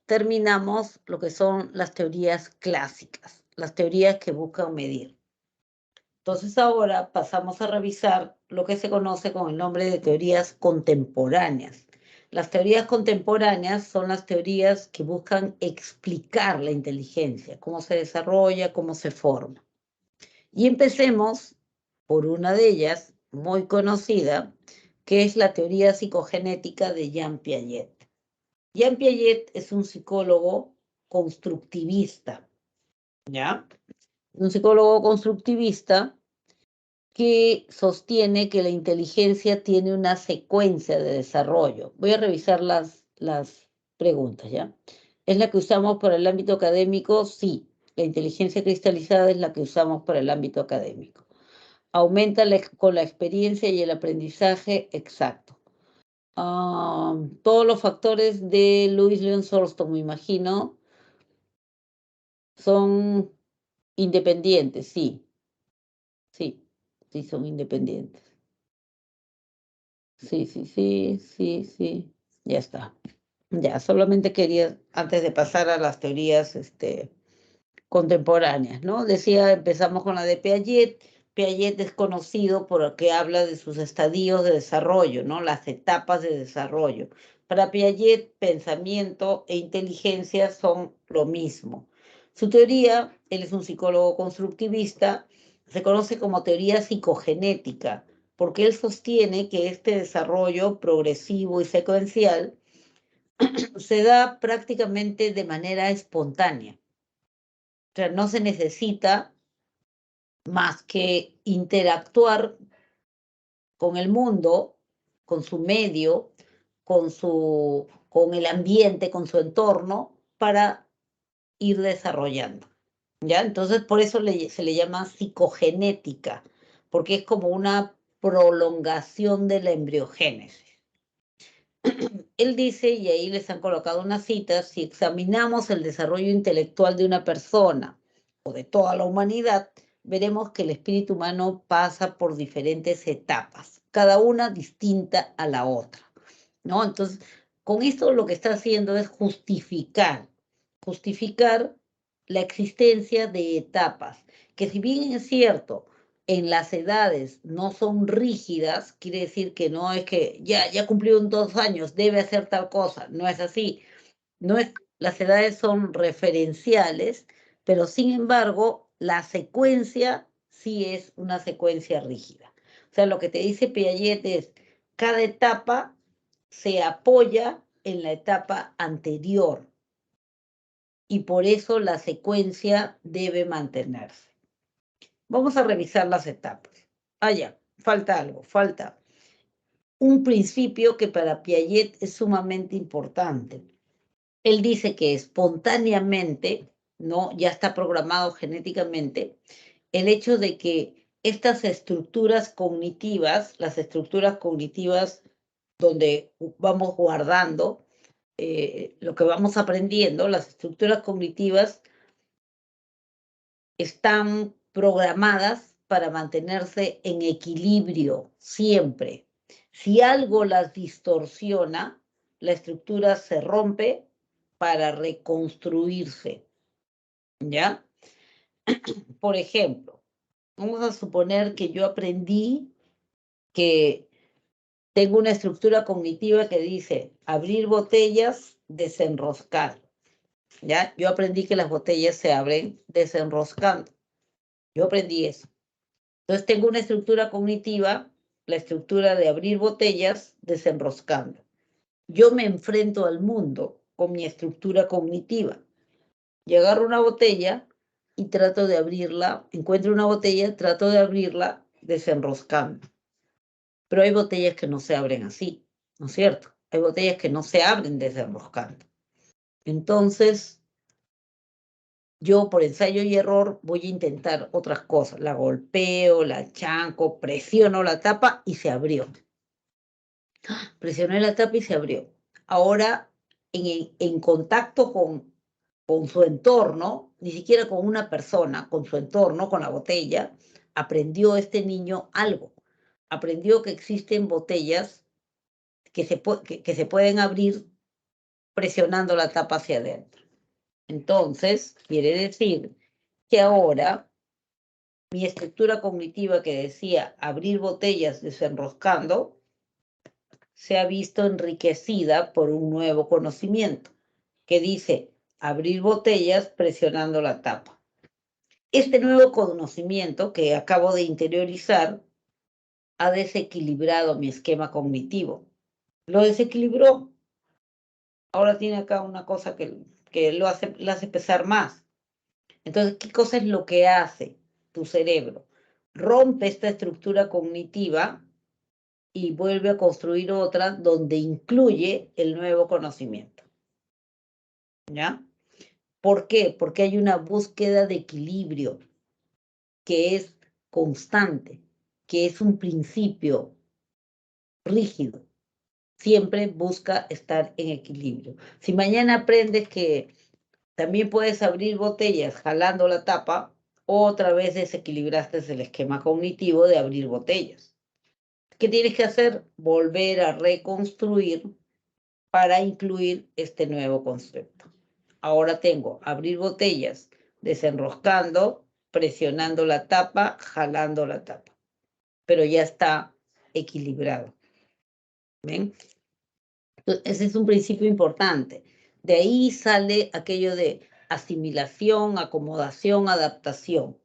terminamos lo que son las teorías clásicas, las teorías que buscan medir. Entonces ahora pasamos a revisar lo que se conoce con el nombre de teorías contemporáneas. Las teorías contemporáneas son las teorías que buscan explicar la inteligencia, cómo se desarrolla, cómo se forma. Y empecemos por una de ellas, muy conocida, que es la teoría psicogenética de Jean Piaget. Jean Piaget es un psicólogo constructivista, ¿ya? Un psicólogo constructivista que sostiene que la inteligencia tiene una secuencia de desarrollo. Voy a revisar las preguntas, ¿ya? ¿Es la que usamos para el ámbito académico? Sí. La inteligencia cristalizada es la que usamos para el ámbito académico. Aumenta con la experiencia y el aprendizaje, exacto. Todos los factores de Louis Leon Thorston, me imagino, son independientes, sí. Sí, sí son independientes. Sí. Ya está. Ya, solamente quería, antes de pasar a las teorías contemporáneas, ¿no? Decía, empezamos con la de Piaget. Piaget es conocido porque habla de sus estadios de desarrollo, ¿no? Las etapas de desarrollo. Para Piaget, pensamiento e inteligencia son lo mismo. Su teoría, él es un psicólogo constructivista, se conoce como teoría psicogenética, porque él sostiene que este desarrollo progresivo y secuencial se da prácticamente de manera espontánea. O sea, no se necesita más que interactuar con el mundo, con su medio, con el ambiente, con su entorno, para ir desarrollando. ¿Ya? Entonces, por eso se le llama psicogenética, porque es como una prolongación de la embriogénesis. Él dice, y ahí les han colocado una cita, si examinamos el desarrollo intelectual de una persona o de toda la humanidad, veremos que el espíritu humano pasa por diferentes etapas, cada una distinta a la otra, ¿no? Entonces, con esto lo que está haciendo es justificar la existencia de etapas, que si bien es cierto, en las edades no son rígidas, quiere decir que no es que ya cumplió 2 años, debe hacer tal cosa, no es así. No es, las edades son referenciales, pero sin embargo, la secuencia sí es una secuencia rígida. O sea, lo que te dice Piaget es, cada etapa se apoya en la etapa anterior y por eso la secuencia debe mantenerse. Vamos a revisar las etapas. Ya, falta algo, falta un principio que para Piaget es sumamente importante. Él dice que espontáneamente, ¿no? Ya está programado genéticamente, el hecho de que estas estructuras cognitivas, las estructuras cognitivas donde vamos guardando lo que vamos aprendiendo, las estructuras cognitivas están programadas para mantenerse en equilibrio siempre. Si algo las distorsiona, la estructura se rompe para reconstruirse, ¿ya? Por ejemplo, vamos a suponer que yo aprendí que tengo una estructura cognitiva que dice abrir botellas, desenroscar, ¿ya? Yo aprendí que las botellas se abren desenroscando. Yo aprendí eso. Entonces tengo una estructura cognitiva, la estructura de abrir botellas, desenroscando. Yo me enfrento al mundo con mi estructura cognitiva. Y agarro una botella y trato de abrirla, encuentro una botella, trato de abrirla desenroscando. Pero hay botellas que no se abren así, ¿no es cierto? Hay botellas que no se abren desenroscando. Entonces, yo por ensayo y error voy a intentar otras cosas. La golpeo, la chanco, presiono la tapa y se abrió. Presioné la tapa y se abrió. Ahora, en contacto con su entorno, ni siquiera con una persona, con su entorno, con la botella, aprendió este niño algo. Aprendió que existen botellas que se pueden abrir presionando la tapa hacia adentro. Entonces, quiere decir que ahora mi estructura cognitiva que decía abrir botellas desenroscando se ha visto enriquecida por un nuevo conocimiento que dice abrir botellas presionando la tapa. Este nuevo conocimiento que acabo de interiorizar ha desequilibrado mi esquema cognitivo. Lo desequilibró. Ahora tiene acá una cosa que lo hace pesar más. Entonces, ¿qué cosa es lo que hace tu cerebro? Rompe esta estructura cognitiva y vuelve a construir otra donde incluye el nuevo conocimiento. ¿Ya? ¿Por qué? Porque hay una búsqueda de equilibrio que es constante, que es un principio rígido. Siempre busca estar en equilibrio. Si mañana aprendes que también puedes abrir botellas jalando la tapa, otra vez desequilibraste el esquema cognitivo de abrir botellas. ¿Qué tienes que hacer? Volver a reconstruir para incluir este nuevo concepto. Ahora tengo abrir botellas, desenroscando, presionando la tapa, jalando la tapa. Pero ya está equilibrado. ¿Ven? Ese es un principio importante. De ahí sale aquello de asimilación, acomodación, adaptación,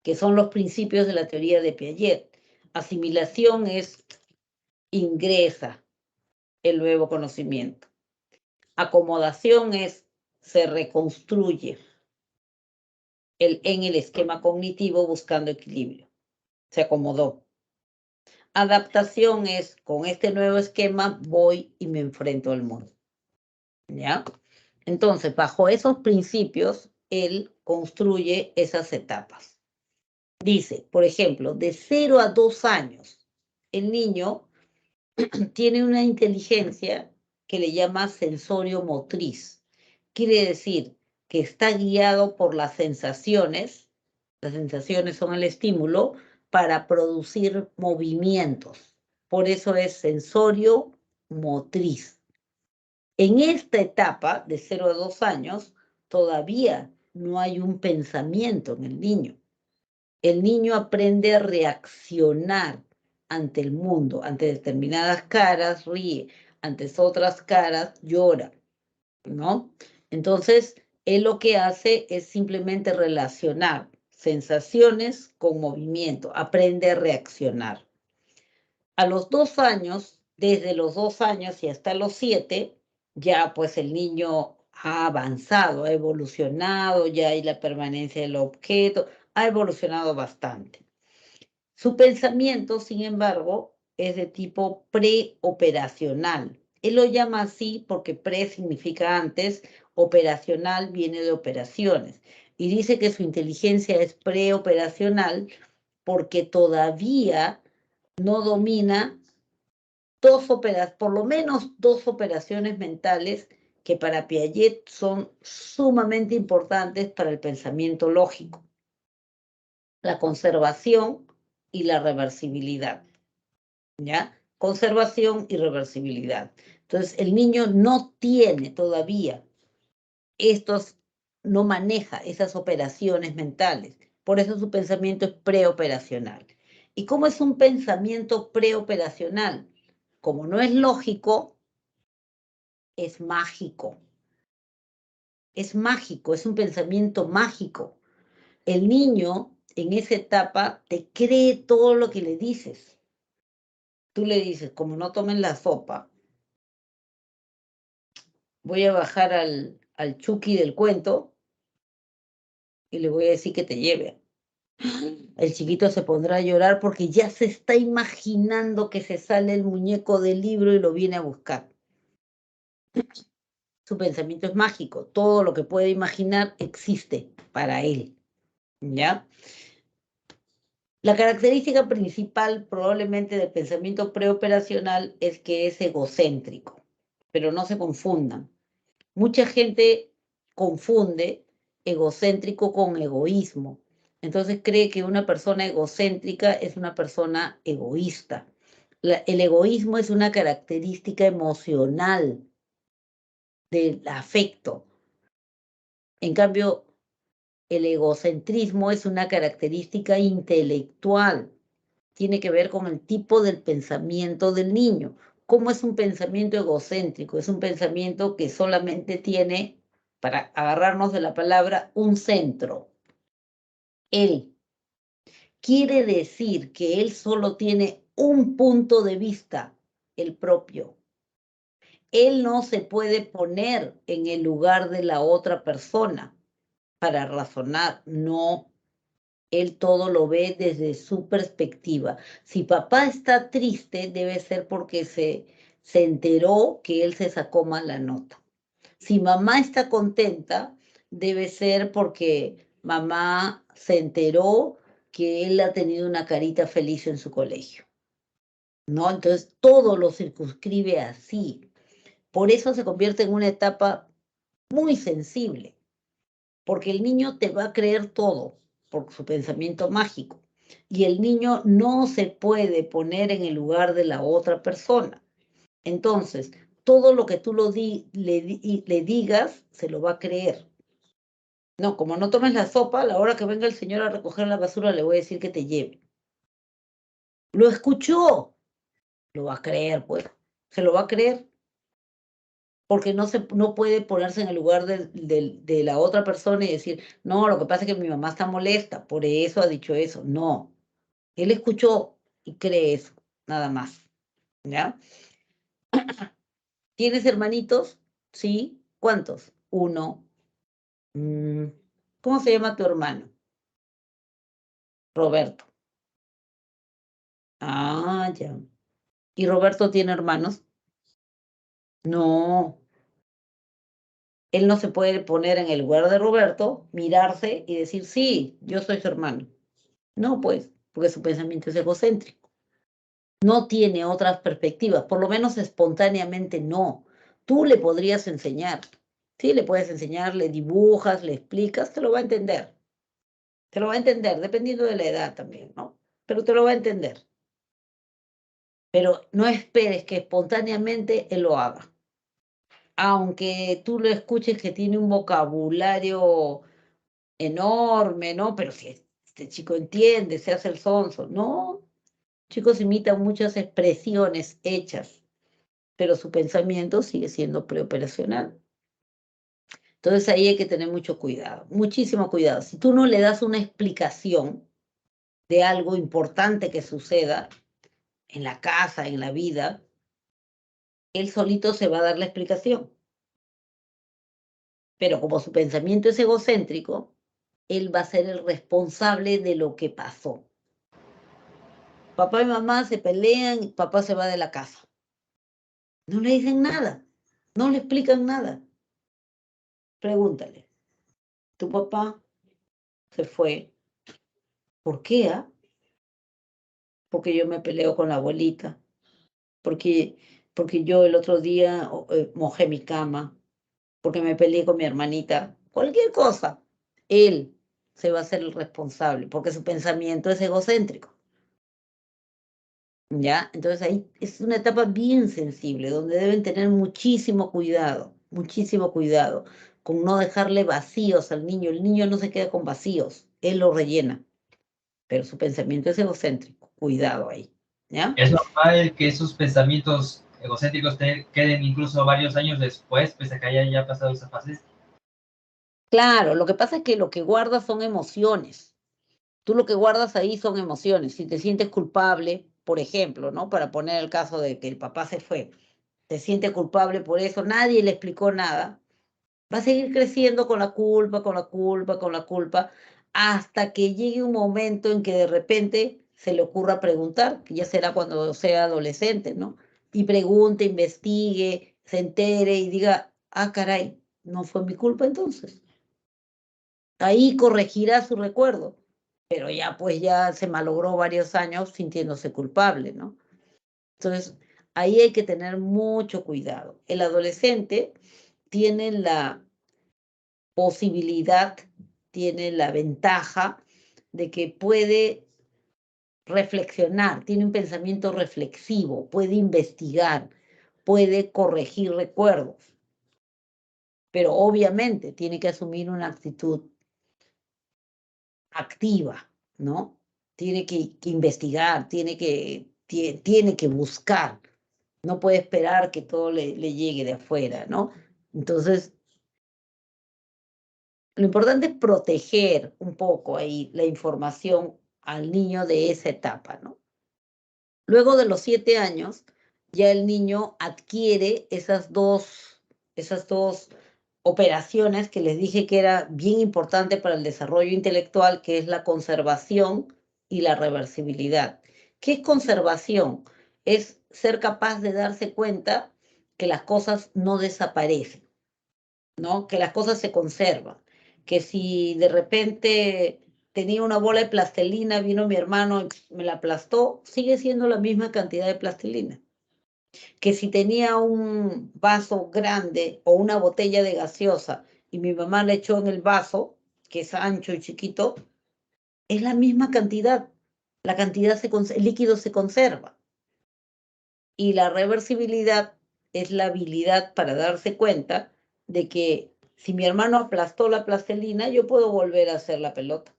que son los principios de la teoría de Piaget. Asimilación es ingresa el nuevo conocimiento. Acomodación es se reconstruye en el esquema cognitivo buscando equilibrio. Se acomodó. Adaptación es con este nuevo esquema voy y me enfrento al mundo. ¿Ya? Entonces, bajo esos principios, él construye esas etapas. Dice, por ejemplo, de 0 a 2 años, el niño tiene una inteligencia que le llama sensorio motriz. Quiere decir que está guiado por las sensaciones son el estímulo para producir movimientos. Por eso es sensorio motriz. En esta etapa de 0 a 2 años, todavía no hay un pensamiento en el niño. El niño aprende a reaccionar ante el mundo, ante determinadas caras, ríe, ante otras caras, llora, ¿no? Entonces, él lo que hace es simplemente relacionar sensaciones con movimiento, aprende a reaccionar. A los 2 años, desde los 2 años y hasta los 7, ya pues el niño ha avanzado, ha evolucionado, ya hay la permanencia del objeto, ha evolucionado bastante. Su pensamiento, sin embargo, es de tipo preoperacional. Él lo llama así porque pre significa antes, operacional viene de operaciones. Y dice que su inteligencia es preoperacional porque todavía no domina por lo menos 2 operaciones mentales que para Piaget son sumamente importantes para el pensamiento lógico: la conservación y la reversibilidad. ¿Ya? Conservación y reversibilidad. Entonces, el niño no tiene todavía no maneja esas operaciones mentales. Por eso su pensamiento es preoperacional. ¿Y cómo es un pensamiento preoperacional? Como no es lógico, es mágico. Es mágico, es un pensamiento mágico. El niño en esa etapa te cree todo lo que le dices. Tú le dices, como no tomen la sopa, voy a bajar al Chucky del cuento y le voy a decir que te lleve. El chiquito se pondrá a llorar porque ya se está imaginando que se sale el muñeco del libro y lo viene a buscar. Su pensamiento es mágico. Todo lo que puede imaginar existe para él. ¿Ya? La característica principal probablemente del pensamiento preoperacional es que es egocéntrico. Pero no se confundan. Mucha gente confunde egocéntrico con egoísmo. Entonces cree que una persona egocéntrica es una persona egoísta. El egoísmo es una característica emocional del afecto. En cambio, el egocentrismo es una característica intelectual. Tiene que ver con el tipo del pensamiento del niño. ¿Cómo es un pensamiento egocéntrico? Es un pensamiento que solamente tiene, para agarrarnos de la palabra, un centro. Él. Quiere decir que él solo tiene un punto de vista, el propio. Él no se puede poner en el lugar de la otra persona para razonar, no. Él todo lo ve desde su perspectiva. Si papá está triste, debe ser porque se enteró que él se sacó mala nota. Si mamá está contenta, debe ser porque mamá se enteró que él ha tenido una carita feliz en su colegio, ¿no? Entonces, todo lo circunscribe así. Por eso se convierte en una etapa muy sensible, porque el niño te va a creer todo por su pensamiento mágico. Y el niño no se puede poner en el lugar de la otra persona. Entonces, todo lo que tú le digas, se lo va a creer. No, como no tomes la sopa, a la hora que venga el señor a recoger la basura, le voy a decir que te lleve. Lo escuchó, lo va a creer, pues. Se lo va a creer. Porque no puede ponerse en el lugar de la otra persona y decir, no, lo que pasa es que mi mamá está molesta, por eso ha dicho eso. No, él escuchó y cree eso, nada más, ¿ya? ¿Tienes hermanitos? Sí. ¿Cuántos? Uno. ¿Cómo se llama tu hermano? Roberto. Ah, ya. ¿Y Roberto tiene hermanos? No. Él no se puede poner en el lugar de Roberto, mirarse y decir, sí, yo soy su hermano. No, pues, porque su pensamiento es egocéntrico. No tiene otras perspectivas, por lo menos espontáneamente no. Tú le podrías enseñar. Sí, le puedes enseñar, le dibujas, le explicas, te lo va a entender. Te lo va a entender, dependiendo de la edad también, ¿no? Pero te lo va a entender. Pero no esperes que espontáneamente él lo haga. Aunque tú lo escuches que tiene un vocabulario enorme, ¿no? Pero si este chico entiende, se hace el sonso. No, chicos imitan muchas expresiones hechas, pero su pensamiento sigue siendo preoperacional. Entonces ahí hay que tener mucho cuidado, muchísimo cuidado. Si tú no le das una explicación de algo importante que suceda en la casa, en la vida, él solito se va a dar la explicación. Pero como su pensamiento es egocéntrico, él va a ser el responsable de lo que pasó. Papá y mamá se pelean y papá se va de la casa. No le dicen nada, no le explican nada. Pregúntale, tu papá se fue. ¿Por qué? Porque yo me peleo con la abuelita. Porque, porque yo el otro día mojé mi cama. Porque me peleé con mi hermanita. Cualquier cosa. Él se va a hacer el responsable porque su pensamiento es egocéntrico. ¿Ya? Entonces ahí es una etapa bien sensible donde deben tener muchísimo cuidado con no dejarle vacíos al niño. El niño no se queda con vacíos, él lo rellena, pero su pensamiento es egocéntrico. Cuidado ahí, ¿ya? Es normal que esos pensamientos egocéntricos queden incluso varios años después, pese a que hayan ya pasado esa fase. Claro, lo que pasa es que lo que guardas son emociones. Tú lo que guardas ahí son emociones. Si te sientes culpable, por ejemplo, ¿no? Para poner el caso de que el papá se fue, te sientes culpable por eso, nadie le explicó nada. Va a seguir creciendo con la culpa, con la culpa, con la culpa, hasta que llegue un momento en que de repente se le ocurra preguntar, que ya será cuando sea adolescente, ¿no? Y pregunte, investigue, se entere y diga, ah, caray, no fue mi culpa entonces. Ahí corregirá su recuerdo, pero ya pues ya se malogró varios años sintiéndose culpable, ¿no? Entonces, ahí hay que tener mucho cuidado. El adolescente tiene la posibilidad, tiene la ventaja de que puede reflexionar, tiene un pensamiento reflexivo, puede investigar, puede corregir recuerdos, pero obviamente tiene que asumir una actitud activa, ¿no? Tiene que investigar, tiene que buscar, No puede esperar que todo le llegue de afuera, ¿no? Entonces, lo importante es proteger un poco ahí la información al niño de esa etapa, ¿no? Luego de los 7 años, ya el niño adquiere esas dos operaciones que les dije que era bien importante para el desarrollo intelectual, que es la conservación y la reversibilidad. ¿Qué es conservación? Es ser capaz de darse cuenta que las cosas no desaparecen, ¿no? Que las cosas se conservan. Que si de repente tenía una bola de plastilina, vino mi hermano y me la aplastó, sigue siendo la misma cantidad de plastilina. Que si tenía un vaso grande o una botella de gaseosa y mi mamá le echó en el vaso, que es ancho y chiquito, es la misma cantidad. La cantidad el líquido se conserva. Y la reversibilidad es la habilidad para darse cuenta de que si mi hermano aplastó la plastilina, yo puedo volver a hacer la pelota.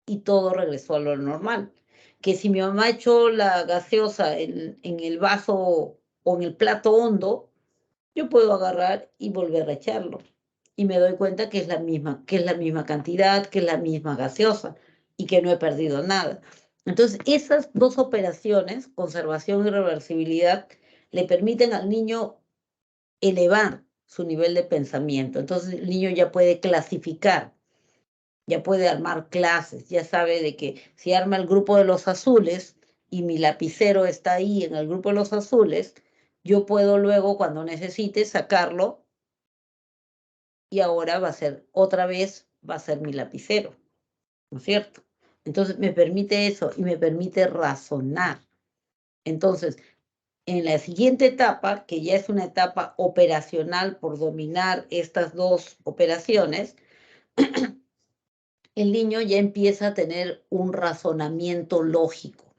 Y todo regresó a lo normal. Que si mi mamá echó la gaseosa en el vaso o en el plato hondo, yo puedo agarrar y volver a echarlo. Y me doy cuenta que es la misma cantidad, que es la misma gaseosa y que no he perdido nada. Entonces, esas dos operaciones, conservación y reversibilidad, le permiten al niño elevar su nivel de pensamiento. Entonces, el niño ya puede clasificar, ya puede armar clases, ya sabe de que si arma el grupo de los azules y mi lapicero está ahí en el grupo de los azules, yo puedo luego, cuando necesite, sacarlo y ahora va a ser, otra vez, va a ser mi lapicero, ¿no es cierto? Entonces, me permite eso y me permite razonar. Entonces, en la siguiente etapa, que ya es una etapa operacional por dominar estas dos operaciones, el niño ya empieza a tener un razonamiento lógico.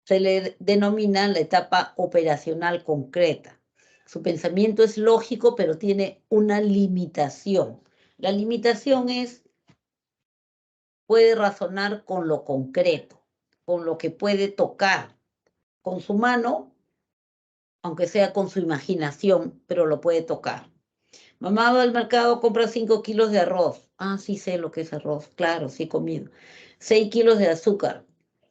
Se le denomina la etapa operacional concreta. Su pensamiento es lógico, pero tiene una limitación. La limitación es, puede razonar con lo concreto, con lo que puede tocar, con su mano, aunque sea con su imaginación, pero lo puede tocar. Mamá va al mercado, compra 5 kilos de arroz. Ah, sí sé lo que es arroz, claro, sí he comido. 6 kilos de azúcar.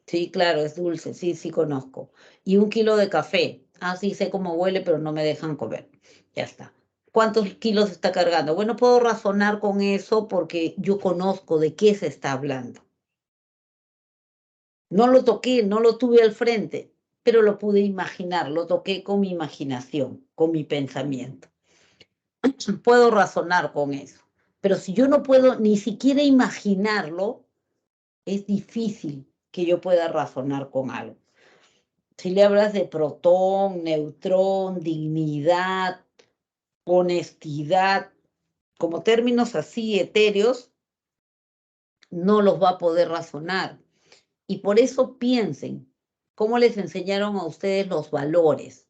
Sí, claro, es dulce, sí, sí conozco. Y 1 kilo de café. Ah, sí sé cómo huele, pero no me dejan comer. Ya está. ¿Cuántos kilos está cargando? Bueno, puedo razonar con eso porque yo conozco de qué se está hablando. No lo toqué, no lo tuve al frente, pero lo pude imaginar, lo toqué con mi imaginación, con mi pensamiento. Puedo razonar con eso. Pero si yo no puedo ni siquiera imaginarlo, es difícil que yo pueda razonar con algo. Si le hablas de protón, neutrón, dignidad, honestidad, como términos así etéreos, no los va a poder razonar. Y por eso piensen cómo les enseñaron a ustedes los valores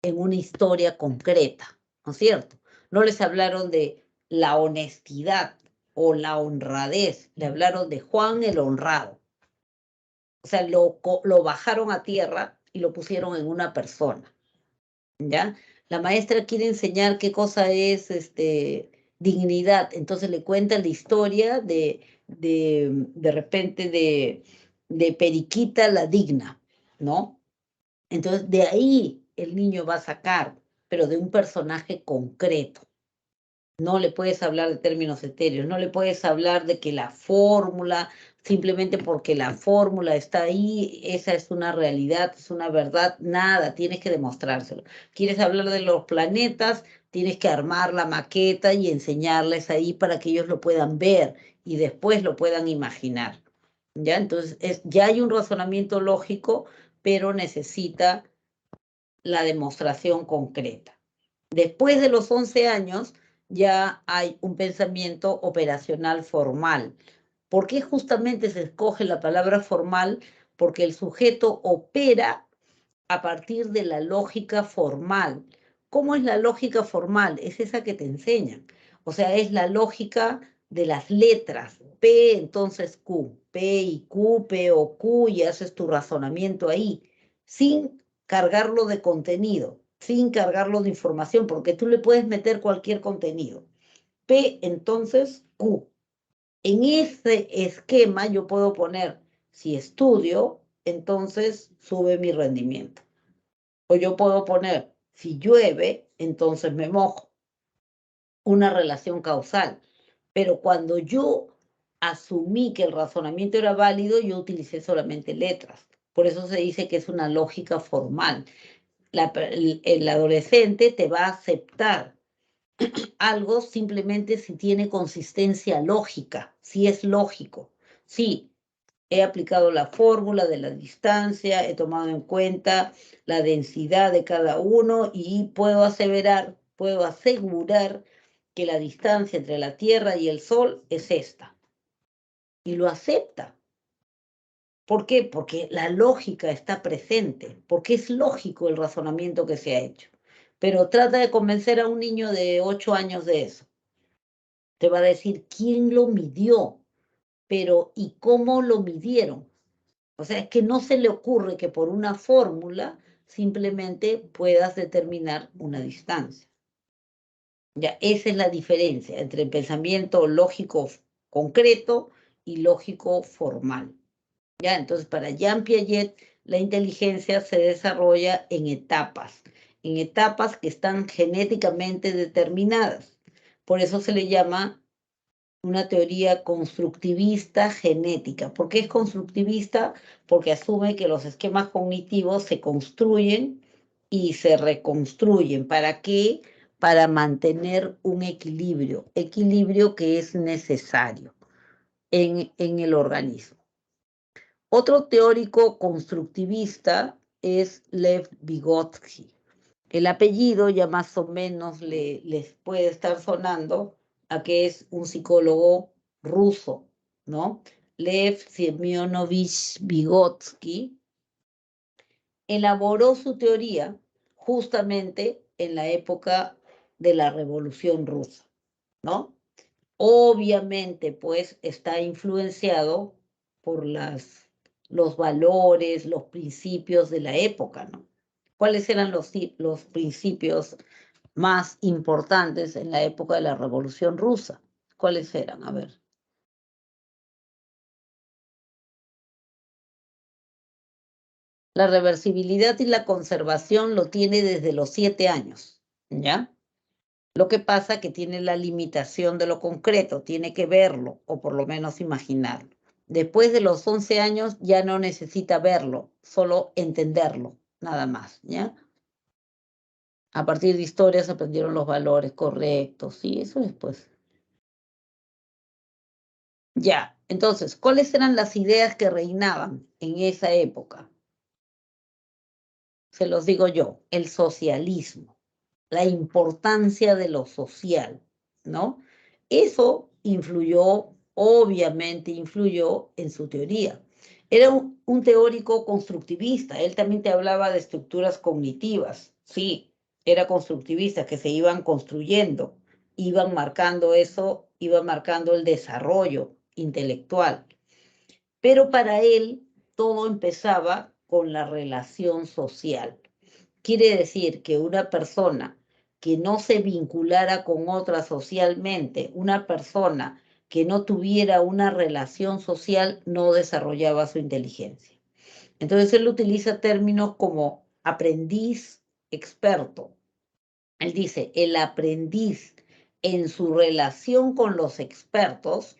en una historia concreta, ¿no es cierto? No les hablaron de la honestidad o la honradez, le hablaron de Juan el honrado. O sea, lo bajaron a tierra y lo pusieron en una persona, ¿ya? La maestra quiere enseñar qué cosa es dignidad, entonces le cuenta la historia de repente de Periquita la digna, ¿no? Entonces, de ahí el niño va a sacar, pero de un personaje concreto. No le puedes hablar de términos etéreos, no le puedes hablar de que la fórmula, simplemente porque la fórmula está ahí, esa es una realidad, es una verdad, nada, tienes que demostrárselo. ¿Quieres hablar de los planetas? Tienes que armar la maqueta y enseñarles ahí para que ellos lo puedan ver y después lo puedan imaginar. ¿Ya? Entonces, ya hay un razonamiento lógico, pero necesita la demostración concreta. Después de los 11 años ya hay un pensamiento operacional formal. ¿Por qué justamente se escoge la palabra formal? Porque el sujeto opera a partir de la lógica formal. ¿Cómo es la lógica formal? Es esa que te enseñan. O sea, es la lógica de las letras. P, entonces Q. P y Q, P o Q, y haces tu razonamiento ahí. sin cargarlo de contenido, sin cargarlo de información, porque tú le puedes meter cualquier contenido. P, entonces, Q. En ese esquema yo puedo poner, si estudio, entonces sube mi rendimiento. O yo puedo poner, si llueve, entonces me mojo. Una relación causal. Pero cuando yo asumí que el razonamiento era válido, yo utilicé solamente letras. Por eso se dice que es una lógica formal. El adolescente te va a aceptar algo simplemente si tiene consistencia lógica, si es lógico. Sí, he aplicado la fórmula de la distancia, he tomado en cuenta la densidad de cada uno y puedo asegurar que la distancia entre la Tierra y el Sol es esta. Y lo acepta. ¿Por qué? Porque la lógica está presente, porque es lógico el razonamiento que se ha hecho. Pero trata de convencer a un niño de 8 años de eso. Te va a decir quién lo midió, pero ¿y cómo lo midieron? O sea, es que no se le ocurre que por una fórmula simplemente puedas determinar una distancia. Ya, esa es la diferencia entre el pensamiento lógico concreto y lógico formal. Ya, entonces para Jean Piaget la inteligencia se desarrolla en etapas que están genéticamente determinadas. Por eso se le llama una teoría constructivista genética. ¿Por qué es constructivista? Porque asume que los esquemas cognitivos se construyen y se reconstruyen. ¿Para qué? Para mantener un equilibrio que es necesario en el organismo. Otro teórico constructivista es Lev Vygotsky. El apellido ya más o menos les puede estar sonando a que es un psicólogo ruso, ¿no? Lev Semyonovich Vygotsky elaboró su teoría justamente en la época de la Revolución Rusa, ¿no? Obviamente, pues, está influenciado por los valores, los principios de la época, ¿no? ¿Cuáles eran los principios más importantes en la época de la Revolución Rusa? ¿Cuáles eran? A ver. La reversibilidad y la conservación lo tiene desde los 7 años, ¿ya? Lo que pasa que tiene la limitación de lo concreto, tiene que verlo o por lo menos imaginarlo. Después de los 11 años ya no necesita verlo, solo entenderlo, nada más, ¿ya? A partir de historias aprendieron los valores correctos, sí, eso después. Ya, entonces, ¿cuáles eran las ideas que reinaban en esa época? Se los digo yo, el socialismo, la importancia de lo social, ¿no? Eso obviamente influyó en su teoría. Era un teórico constructivista, él también te hablaba de estructuras cognitivas, sí, era constructivista, que se iban construyendo, iban marcando eso, iban marcando el desarrollo intelectual. Pero para él todo empezaba con la relación social. Quiere decir que una persona que no se vinculara con otra socialmente, una persona que no tuviera una relación social, no desarrollaba su inteligencia. Entonces él utiliza términos como aprendiz experto. Él dice, el aprendiz en su relación con los expertos,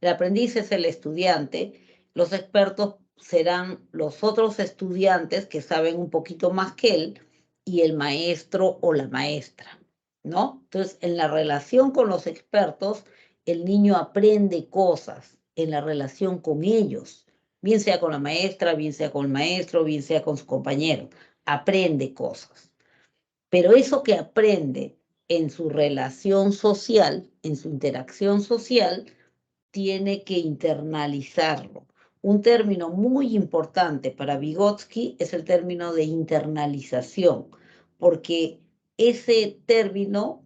el aprendiz es el estudiante, los expertos serán los otros estudiantes que saben un poquito más que él y el maestro o la maestra, ¿no? Entonces, en la relación con los expertos, el niño aprende cosas en la relación con ellos, bien sea con la maestra, bien sea con el maestro, bien sea con su compañero, aprende cosas. Pero eso que aprende en su relación social, en su interacción social, tiene que internalizarlo. Un término muy importante para Vygotsky es el término de internalización, porque ese término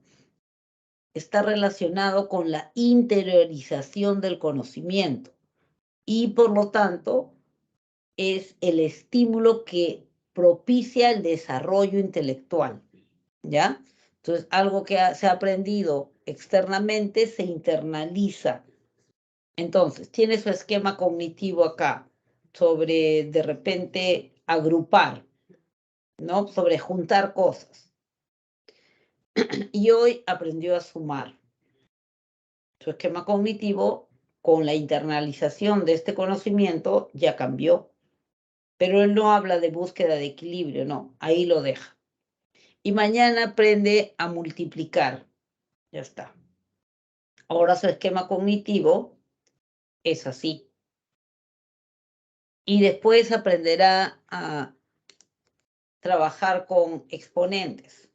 está relacionado con la interiorización del conocimiento y por lo tanto es el estímulo que propicia el desarrollo intelectual, ¿ya? Entonces, algo que se ha aprendido externamente se internaliza. Entonces, tiene su esquema cognitivo acá sobre, de repente, agrupar, ¿no? Sobre juntar cosas. Y hoy aprendió a sumar. Su esquema cognitivo, con la internalización de este conocimiento, ya cambió. Pero él no habla de búsqueda de equilibrio, no, ahí lo deja. Y mañana aprende a multiplicar. Ya está. Ahora su esquema cognitivo es así. Y después aprenderá a trabajar con exponentes.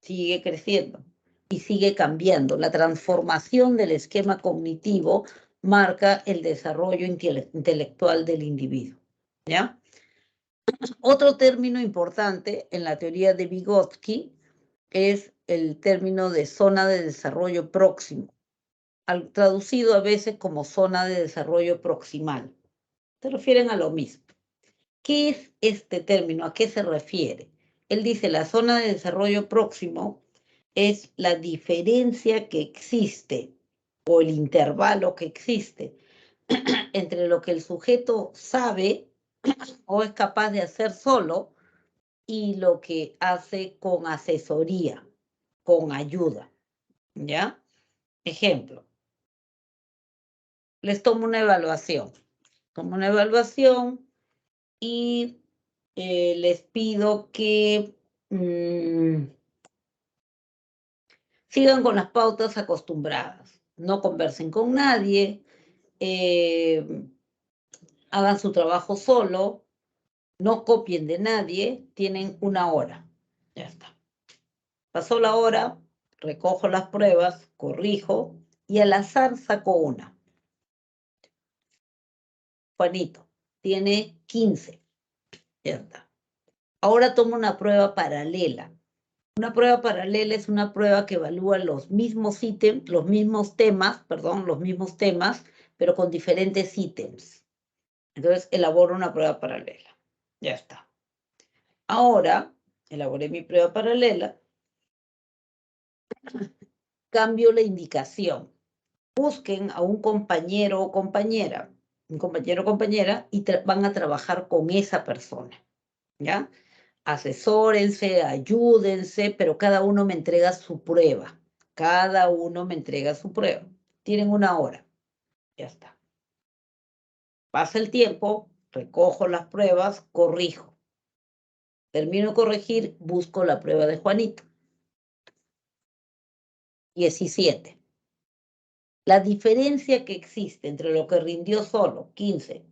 Sigue creciendo y sigue cambiando. La transformación del esquema cognitivo marca el desarrollo intelectual del individuo, ¿ya? Otro término importante en la teoría de Vygotsky es el término de zona de desarrollo próximo, traducido a veces como zona de desarrollo proximal. Se refieren a lo mismo. ¿Qué es este término? ¿A qué se refiere? Él dice la zona de desarrollo próximo es la diferencia que existe o el intervalo que existe entre lo que el sujeto sabe o es capaz de hacer solo y lo que hace con asesoría, con ayuda, ¿ya? Ejemplo, les tomo una evaluación. Tomo una evaluación y les pido que sigan con las pautas acostumbradas. No conversen con nadie, hagan su trabajo solo, no copien de nadie, tienen 1 hora. Ya está. Pasó la hora, recojo las pruebas, corrijo y al azar saco una. Juanito tiene 15. Ya está. Ahora tomo una prueba paralela. Una prueba paralela es una prueba que evalúa los mismos ítems, los mismos temas, pero con diferentes ítems. Entonces, elaboro una prueba paralela. Ya está. Ahora, elaboré mi prueba paralela, cambio la indicación. Busquen a un compañero o compañera, y van a trabajar con esa persona, ¿ya? Asesórense, ayúdense, pero cada uno me entrega su prueba. Cada uno me entrega su prueba. Tienen 1 hora. Ya está. Pasa el tiempo, recojo las pruebas, corrijo. Termino de corregir, busco la prueba de Juanito. 17. La diferencia que existe entre lo que rindió solo, 15,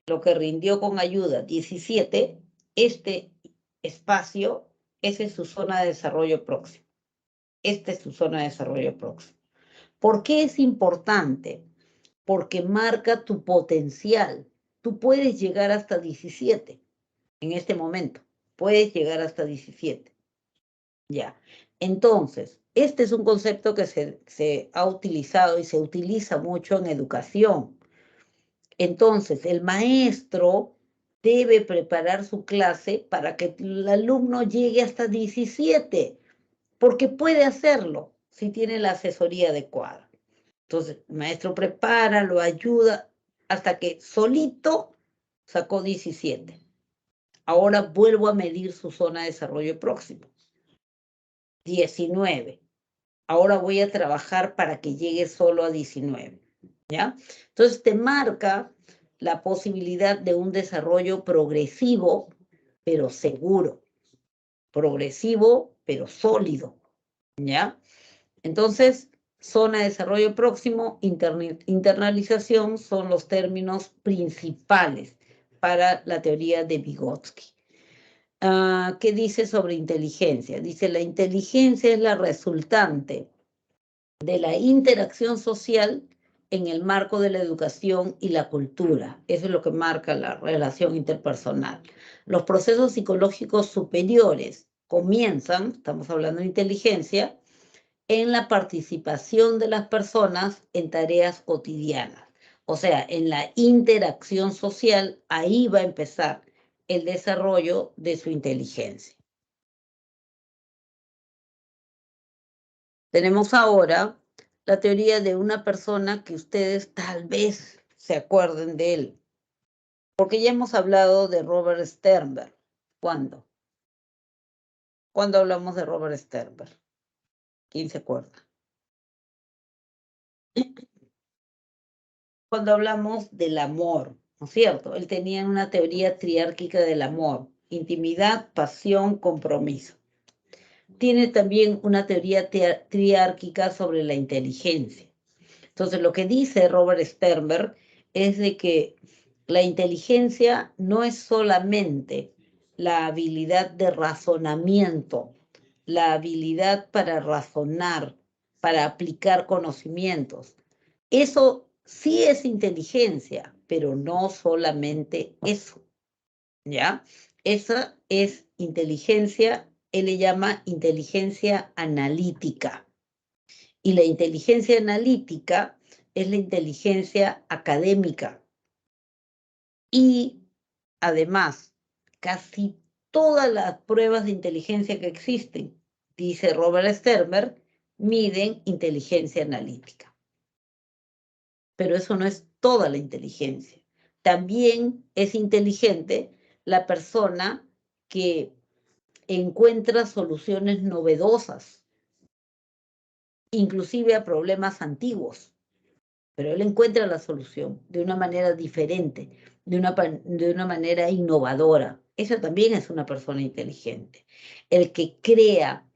lo que rindió con ayuda, 17, este espacio, esa es su zona de desarrollo próximo. Esta es su zona de desarrollo próximo. ¿Por qué es importante? Porque marca tu potencial. Tú puedes llegar hasta 17 en este momento. Puedes llegar hasta 17. Ya. Entonces, este es un concepto que se ha utilizado y se utiliza mucho en educación. Entonces, el maestro debe preparar su clase para que el alumno llegue hasta 17, porque puede hacerlo si tiene la asesoría adecuada. Entonces, el maestro prepara, lo ayuda, hasta que solito sacó 17. Ahora vuelvo a medir su zona de desarrollo próximo. 19. Ahora voy a trabajar para que llegue solo a 19, ¿ya? Entonces te marca la posibilidad de un desarrollo progresivo, pero seguro. Progresivo, pero sólido, ¿ya? Entonces, zona de desarrollo próximo, internalización son los términos principales para la teoría de Vygotsky. ¿Qué dice sobre inteligencia? Dice, la inteligencia es la resultante de la interacción social en el marco de la educación y la cultura. Eso es lo que marca la relación interpersonal. Los procesos psicológicos superiores comienzan, estamos hablando de inteligencia, en la participación de las personas en tareas cotidianas. O sea, en la interacción social, ahí va a empezar el desarrollo de su inteligencia. Tenemos ahora la teoría de una persona que ustedes tal vez se acuerden de él, porque ya hemos hablado de Robert Sternberg. ¿Cuándo? ¿Cuándo hablamos de Robert Sternberg? ¿Quién se acuerda? Cuando hablamos del amor, ¿no es cierto? Él tenía una teoría triárquica del amor: intimidad, pasión, compromiso. Tiene también una teoría triárquica sobre la inteligencia. Entonces, lo que dice Robert Sternberg es de que la inteligencia no es solamente la habilidad de razonamiento, la habilidad para razonar, para aplicar conocimientos. Eso sí es inteligencia, pero no solamente eso, ¿ya? Esa es inteligencia, él le llama inteligencia analítica. Y la inteligencia analítica es la inteligencia académica. Y además, casi todas las pruebas de inteligencia que existen, dice Robert Sternberg, miden inteligencia analítica. Pero eso no es toda la inteligencia. También es inteligente la persona que encuentra soluciones novedosas, inclusive a problemas antiguos. Pero él encuentra la solución de una manera diferente, de una manera innovadora. Esa también es una persona inteligente. El que crea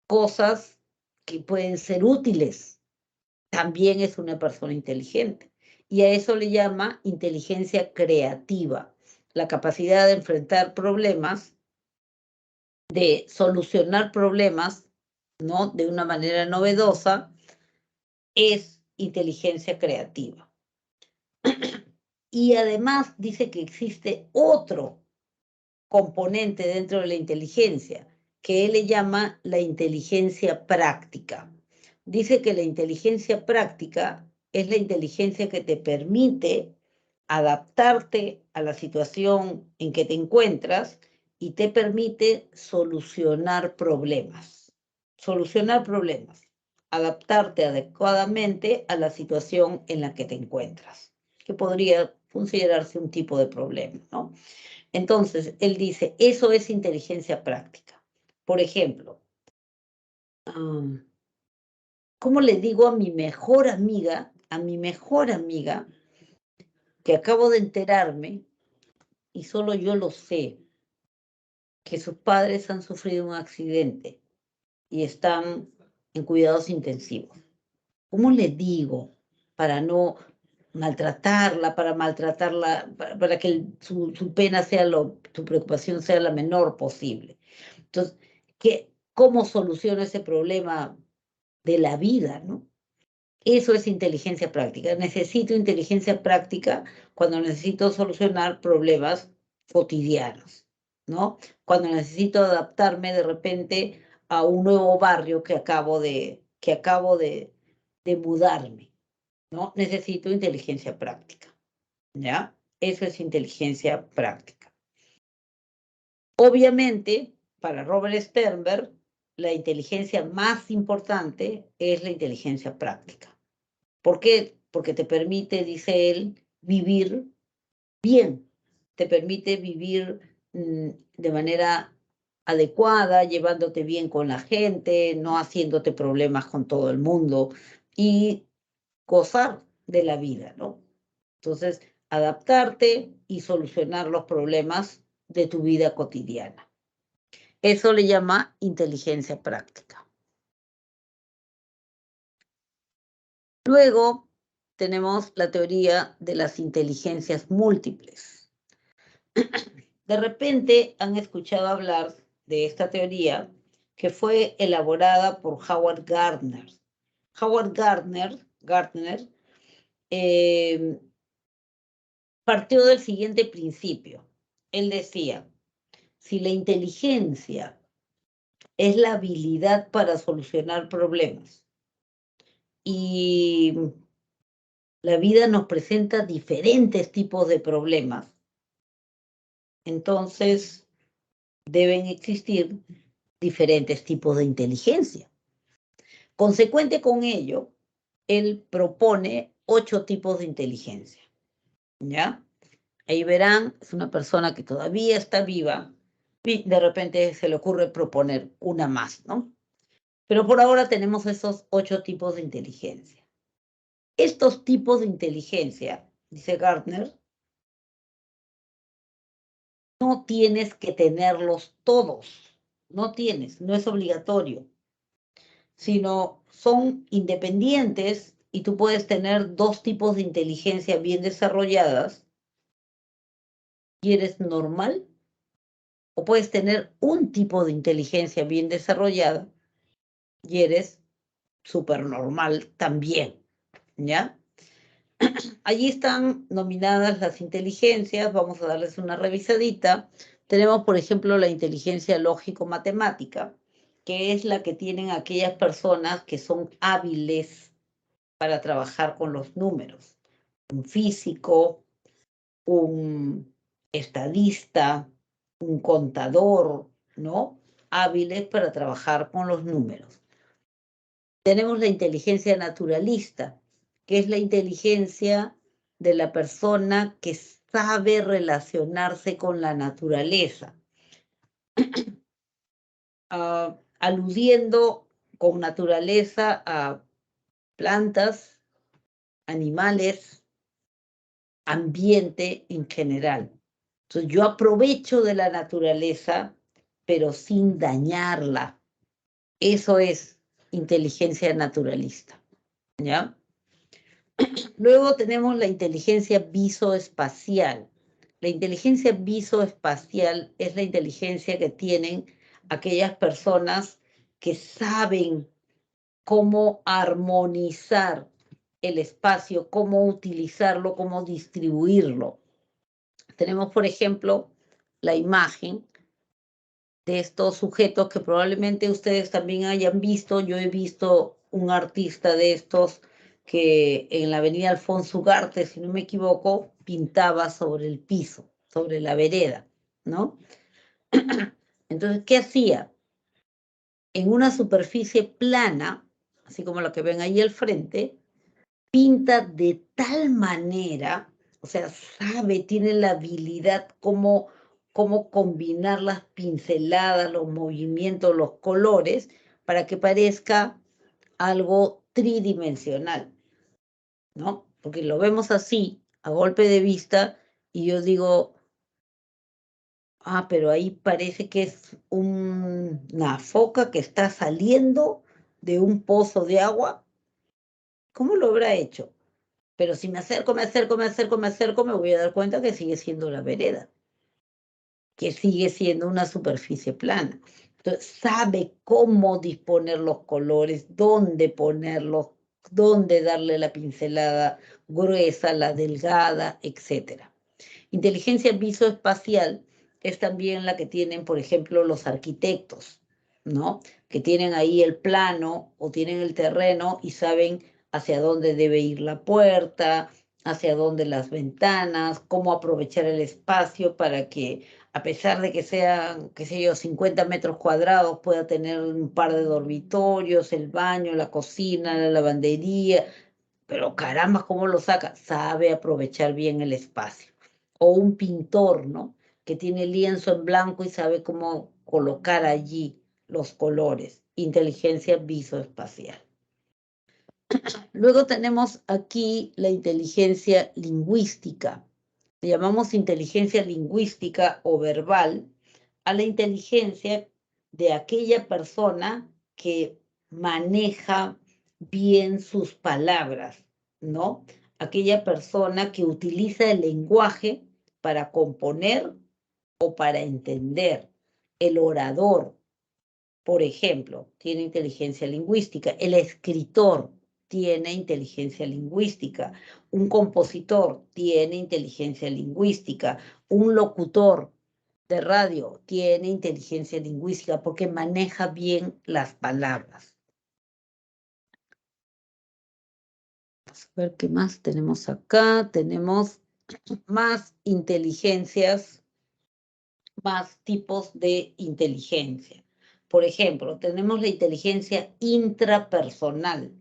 cosas que pueden ser útiles también es una persona inteligente. Y a eso le llama inteligencia creativa, la capacidad de enfrentar problemas, de solucionar problemas, ¿no?, de una manera novedosa, es inteligencia creativa. Y además dice que existe otro componente dentro de la inteligencia, que él le llama la inteligencia práctica. Dice que la inteligencia práctica es la inteligencia que te permite adaptarte a la situación en que te encuentras y te permite solucionar problemas. Solucionar problemas, adaptarte adecuadamente a la situación en la que te encuentras, que podría considerarse un tipo de problema, ¿no? Entonces, él dice, eso es inteligencia práctica. Por ejemplo, ¿cómo le digo a mi mejor amiga, que acabo de enterarme, y solo yo lo sé, que sus padres han sufrido un accidente y están en cuidados intensivos? ¿Cómo le digo para no maltratarla, para que su pena sea su preocupación sea la menor posible? Entonces, ¿cómo soluciono ese problema de la vida, no? Eso es inteligencia práctica. Necesito inteligencia práctica cuando necesito solucionar problemas cotidianos, ¿no? Cuando necesito adaptarme de repente a un nuevo barrio que acabo de mudarme, ¿no? Necesito inteligencia práctica, ¿ya? Eso es inteligencia práctica. Obviamente, para Robert Sternberg, la inteligencia más importante es la inteligencia práctica. ¿Por qué? Porque te permite, dice él, vivir bien, te permite vivir de manera adecuada, llevándote bien con la gente, no haciéndote problemas con todo el mundo y gozar de la vida, ¿no? Entonces, adaptarte y solucionar los problemas de tu vida cotidiana. Eso le llama inteligencia práctica. Luego tenemos la teoría de las inteligencias múltiples. De repente han escuchado hablar de esta teoría que fue elaborada por Howard Gardner. Howard Gardner partió del siguiente principio. Él decía, si la inteligencia es la habilidad para solucionar problemas y La vida nos presenta diferentes tipos de problemas. Entonces, deben existir diferentes tipos de inteligencia. Consecuente con ello, él propone 8 tipos de inteligencia, ¿ya? Ahí verán, es una persona que todavía está viva y de repente se le ocurre proponer una más, ¿no? Pero por ahora tenemos esos 8 tipos de inteligencia. Estos tipos de inteligencia, dice Gardner, no tienes que tenerlos todos, no tienes, no es obligatorio, sino son independientes y tú puedes tener 2 tipos de inteligencia bien desarrolladas y eres normal, o puedes tener un tipo de inteligencia bien desarrollada y eres supernormal también, ¿ya? Allí están nominadas las inteligencias, vamos a darles una revisadita. Tenemos, por ejemplo, la inteligencia lógico-matemática, que es la que tienen aquellas personas que son hábiles para trabajar con los números. Un físico, un estadista, un contador, ¿no? Hábiles para trabajar con los números. Tenemos la inteligencia naturalista, que es la inteligencia de la persona que sabe relacionarse con la naturaleza, aludiendo con naturaleza a plantas, animales, ambiente en general. Entonces yo aprovecho de la naturaleza, pero sin dañarla. Eso es inteligencia naturalista, ¿ya? Luego tenemos la inteligencia visoespacial. La inteligencia visoespacial es la inteligencia que tienen aquellas personas que saben cómo armonizar el espacio, cómo utilizarlo, cómo distribuirlo. Tenemos, por ejemplo, la imagen de estos sujetos que probablemente ustedes también hayan visto. Yo he visto un artista de estos que en la avenida Alfonso Ugarte, si no me equivoco, pintaba sobre el piso, sobre la vereda, ¿no? Entonces, ¿qué hacía? En una superficie plana, así como la que ven ahí al frente, pinta de tal manera, o sea, sabe, tiene la habilidad cómo combinar las pinceladas, los movimientos, los colores, para que parezca algo tridimensional, ¿no? Porque lo vemos así, a golpe de vista, y yo digo, pero ahí parece que es una foca que está saliendo de un pozo de agua. ¿Cómo lo habrá hecho? Pero si me acerco, me voy a dar cuenta que sigue siendo la vereda, que sigue siendo una superficie plana. Entonces, sabe cómo disponer los colores, dónde ponerlos, dónde darle la pincelada gruesa, la delgada, etc. Inteligencia visoespacial es también la que tienen, por ejemplo, los arquitectos, ¿no? Que tienen ahí el plano o tienen el terreno y saben hacia dónde debe ir la puerta, hacia dónde las ventanas, cómo aprovechar el espacio para que, a pesar de que sean, qué sé yo, 50 metros cuadrados, pueda tener un par de dormitorios, el baño, la cocina, la lavandería. Pero caramba, ¿cómo lo saca? Sabe aprovechar bien el espacio. O un pintor, ¿no? Que tiene lienzo en blanco y sabe cómo colocar allí los colores. Inteligencia visoespacial. Luego tenemos aquí la inteligencia lingüística. Le llamamos inteligencia lingüística o verbal a la inteligencia de aquella persona que maneja bien sus palabras, ¿no? Aquella persona que utiliza el lenguaje para componer o para entender. El orador, por ejemplo, tiene inteligencia lingüística. El escritor tiene inteligencia lingüística. Un compositor tiene inteligencia lingüística. Un locutor de radio tiene inteligencia lingüística porque maneja bien las palabras. ver qué más tenemos acá. Tenemos más inteligencias, más tipos de inteligencia. Por ejemplo, tenemos la inteligencia intrapersonal.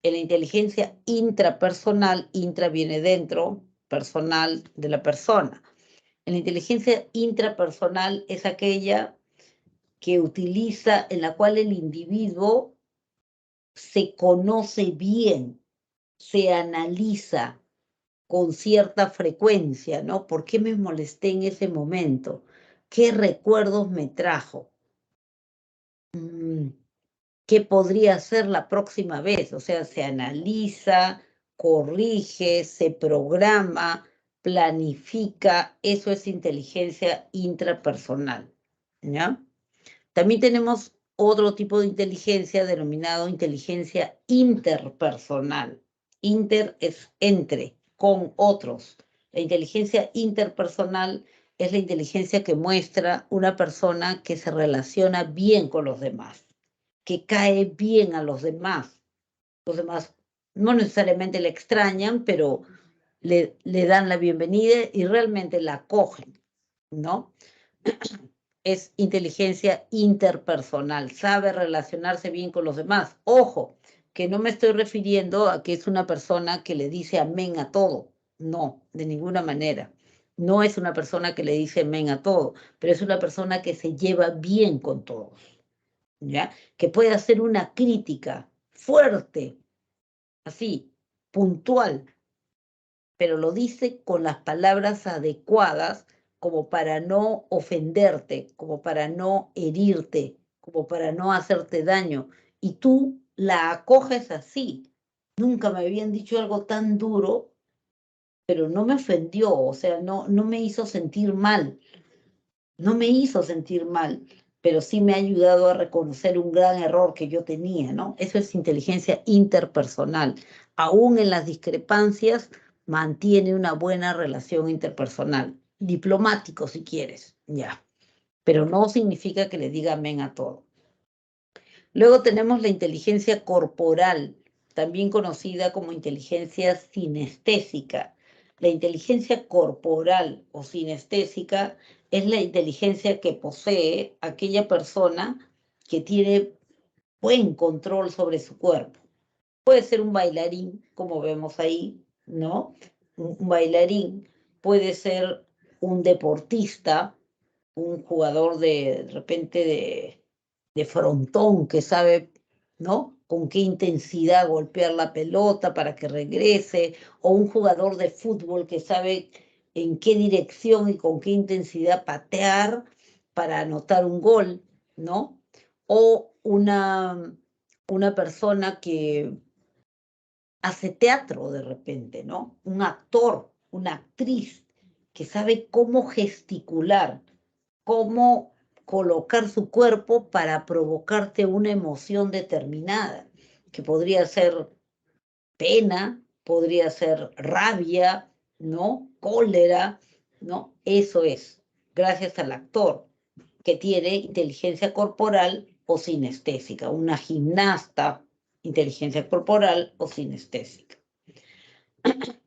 En la inteligencia intrapersonal, intra viene dentro, personal de la persona. En la inteligencia intrapersonal es aquella que utiliza, en la cual el individuo se conoce bien, se analiza con cierta frecuencia, ¿no? ¿Por qué me molesté en ese momento? ¿Qué recuerdos me trajo? ¿Qué podría ser la próxima vez? O sea, se analiza, corrige, se programa, planifica. Eso es inteligencia intrapersonal, ¿ya? También tenemos otro tipo de inteligencia denominado inteligencia interpersonal. Inter es entre, con otros. La inteligencia interpersonal es la inteligencia que muestra una persona que se relaciona bien con los demás, que cae bien a los demás. Los demás no necesariamente le extrañan, pero le dan la bienvenida y realmente la acogen, ¿no? Es inteligencia interpersonal, sabe relacionarse bien con los demás. Ojo, que no me estoy refiriendo a que es una persona que le dice amén a todo. No, de ninguna manera. No es una persona que le dice amén a todo, pero es una persona que se lleva bien con todos, ¿ya? Que puede hacer una crítica fuerte, así, puntual, pero lo dice con las palabras adecuadas como para no ofenderte, como para no herirte, como para no hacerte daño. Y tú la acoges así. Nunca me habían dicho algo tan duro, pero no me ofendió, o sea, no me hizo sentir mal. No me hizo sentir mal, pero sí me ha ayudado a reconocer un gran error que yo tenía, ¿no? Eso es inteligencia interpersonal. Aún en las discrepancias, mantiene una buena relación interpersonal. Diplomático, si quieres, ya. Pero no significa que le diga amén a todo. Luego tenemos la inteligencia corporal, también conocida como inteligencia sinestésica. La inteligencia corporal o sinestésica es la inteligencia que posee aquella persona que tiene buen control sobre su cuerpo. Puede ser un bailarín, como vemos ahí, ¿no? Un bailarín, puede ser un deportista, un jugador de repente de frontón que sabe, ¿no? Con qué intensidad golpear la pelota para que regrese, o un jugador de fútbol que sabe en qué dirección y con qué intensidad patear para anotar un gol, ¿no? O una persona que hace teatro de repente, ¿no? Un actor, una actriz que sabe cómo gesticular, cómo colocar su cuerpo para provocarte una emoción determinada, que podría ser pena, podría ser rabia, ¿no? Cólera, ¿no? Eso es, gracias al actor que tiene inteligencia corporal o sinestésica, una gimnasta, inteligencia corporal o sinestésica.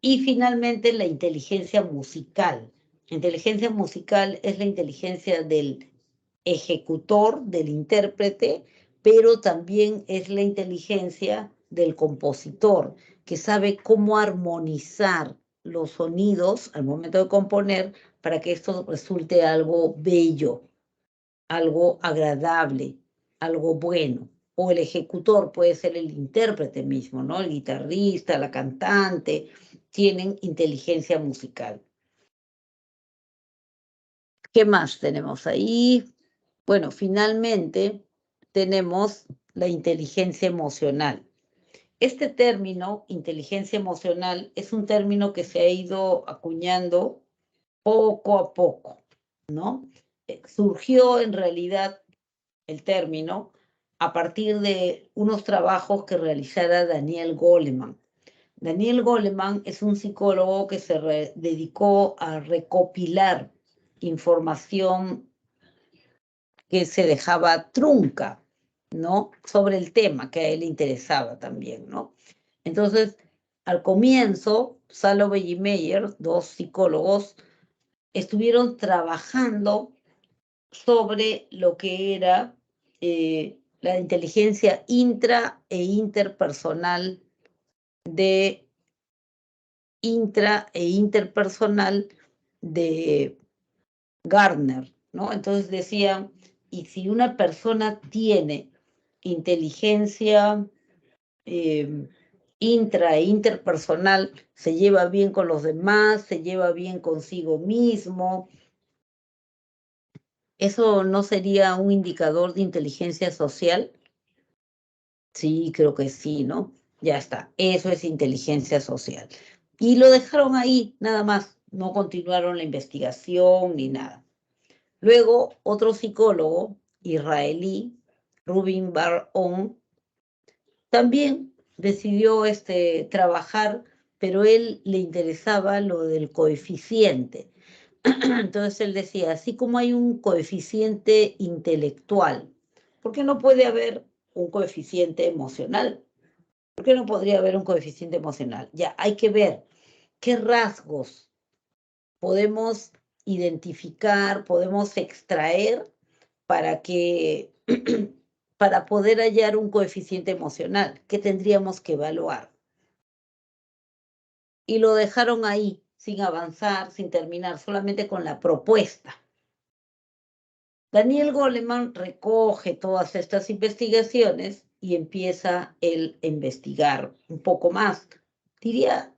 Y finalmente la inteligencia musical. La inteligencia musical es la inteligencia del ejecutor, del intérprete, pero también es la inteligencia del compositor, que sabe cómo armonizar los sonidos al momento de componer para que esto resulte algo bello, algo agradable, algo bueno. O el ejecutor puede ser el intérprete mismo, ¿no? El guitarrista, la cantante, tienen inteligencia musical. ¿Qué más tenemos ahí? Bueno, finalmente tenemos la inteligencia emocional. Este término, inteligencia emocional, es un término que se ha ido acuñando poco a poco, ¿no? Surgió en realidad el término a partir de unos trabajos que realizara Daniel Goleman. Daniel Goleman es un psicólogo que se dedicó a recopilar información que se dejaba trunca, ¿no? Sobre el tema que a él le interesaba también, ¿no? Entonces, al comienzo, Salovey y Meyer, dos psicólogos, estuvieron trabajando sobre lo que era la inteligencia intra e interpersonal de Gardner, ¿no? Entonces decían, y si una persona tiene inteligencia intra e interpersonal, se lleva bien con los demás, se lleva bien consigo mismo, ¿eso no sería un indicador de inteligencia social? Sí, creo que sí, ¿no? Ya está, eso es inteligencia social. Y lo dejaron ahí, nada más, no continuaron la investigación ni nada. Luego, otro psicólogo israelí, Rubin Bar-On, también decidió trabajar, pero él le interesaba lo del coeficiente. Entonces él decía, así como hay un coeficiente intelectual, ¿por qué no puede haber un coeficiente emocional? ¿Por qué no podría haber un coeficiente emocional? Ya, hay que ver qué rasgos podemos identificar, podemos extraer para para poder hallar un coeficiente emocional. ¿Qué tendríamos que evaluar? Y lo dejaron ahí, sin avanzar, sin terminar, solamente con la propuesta. Daniel Goleman recoge todas estas investigaciones y empieza él a investigar un poco más. Diría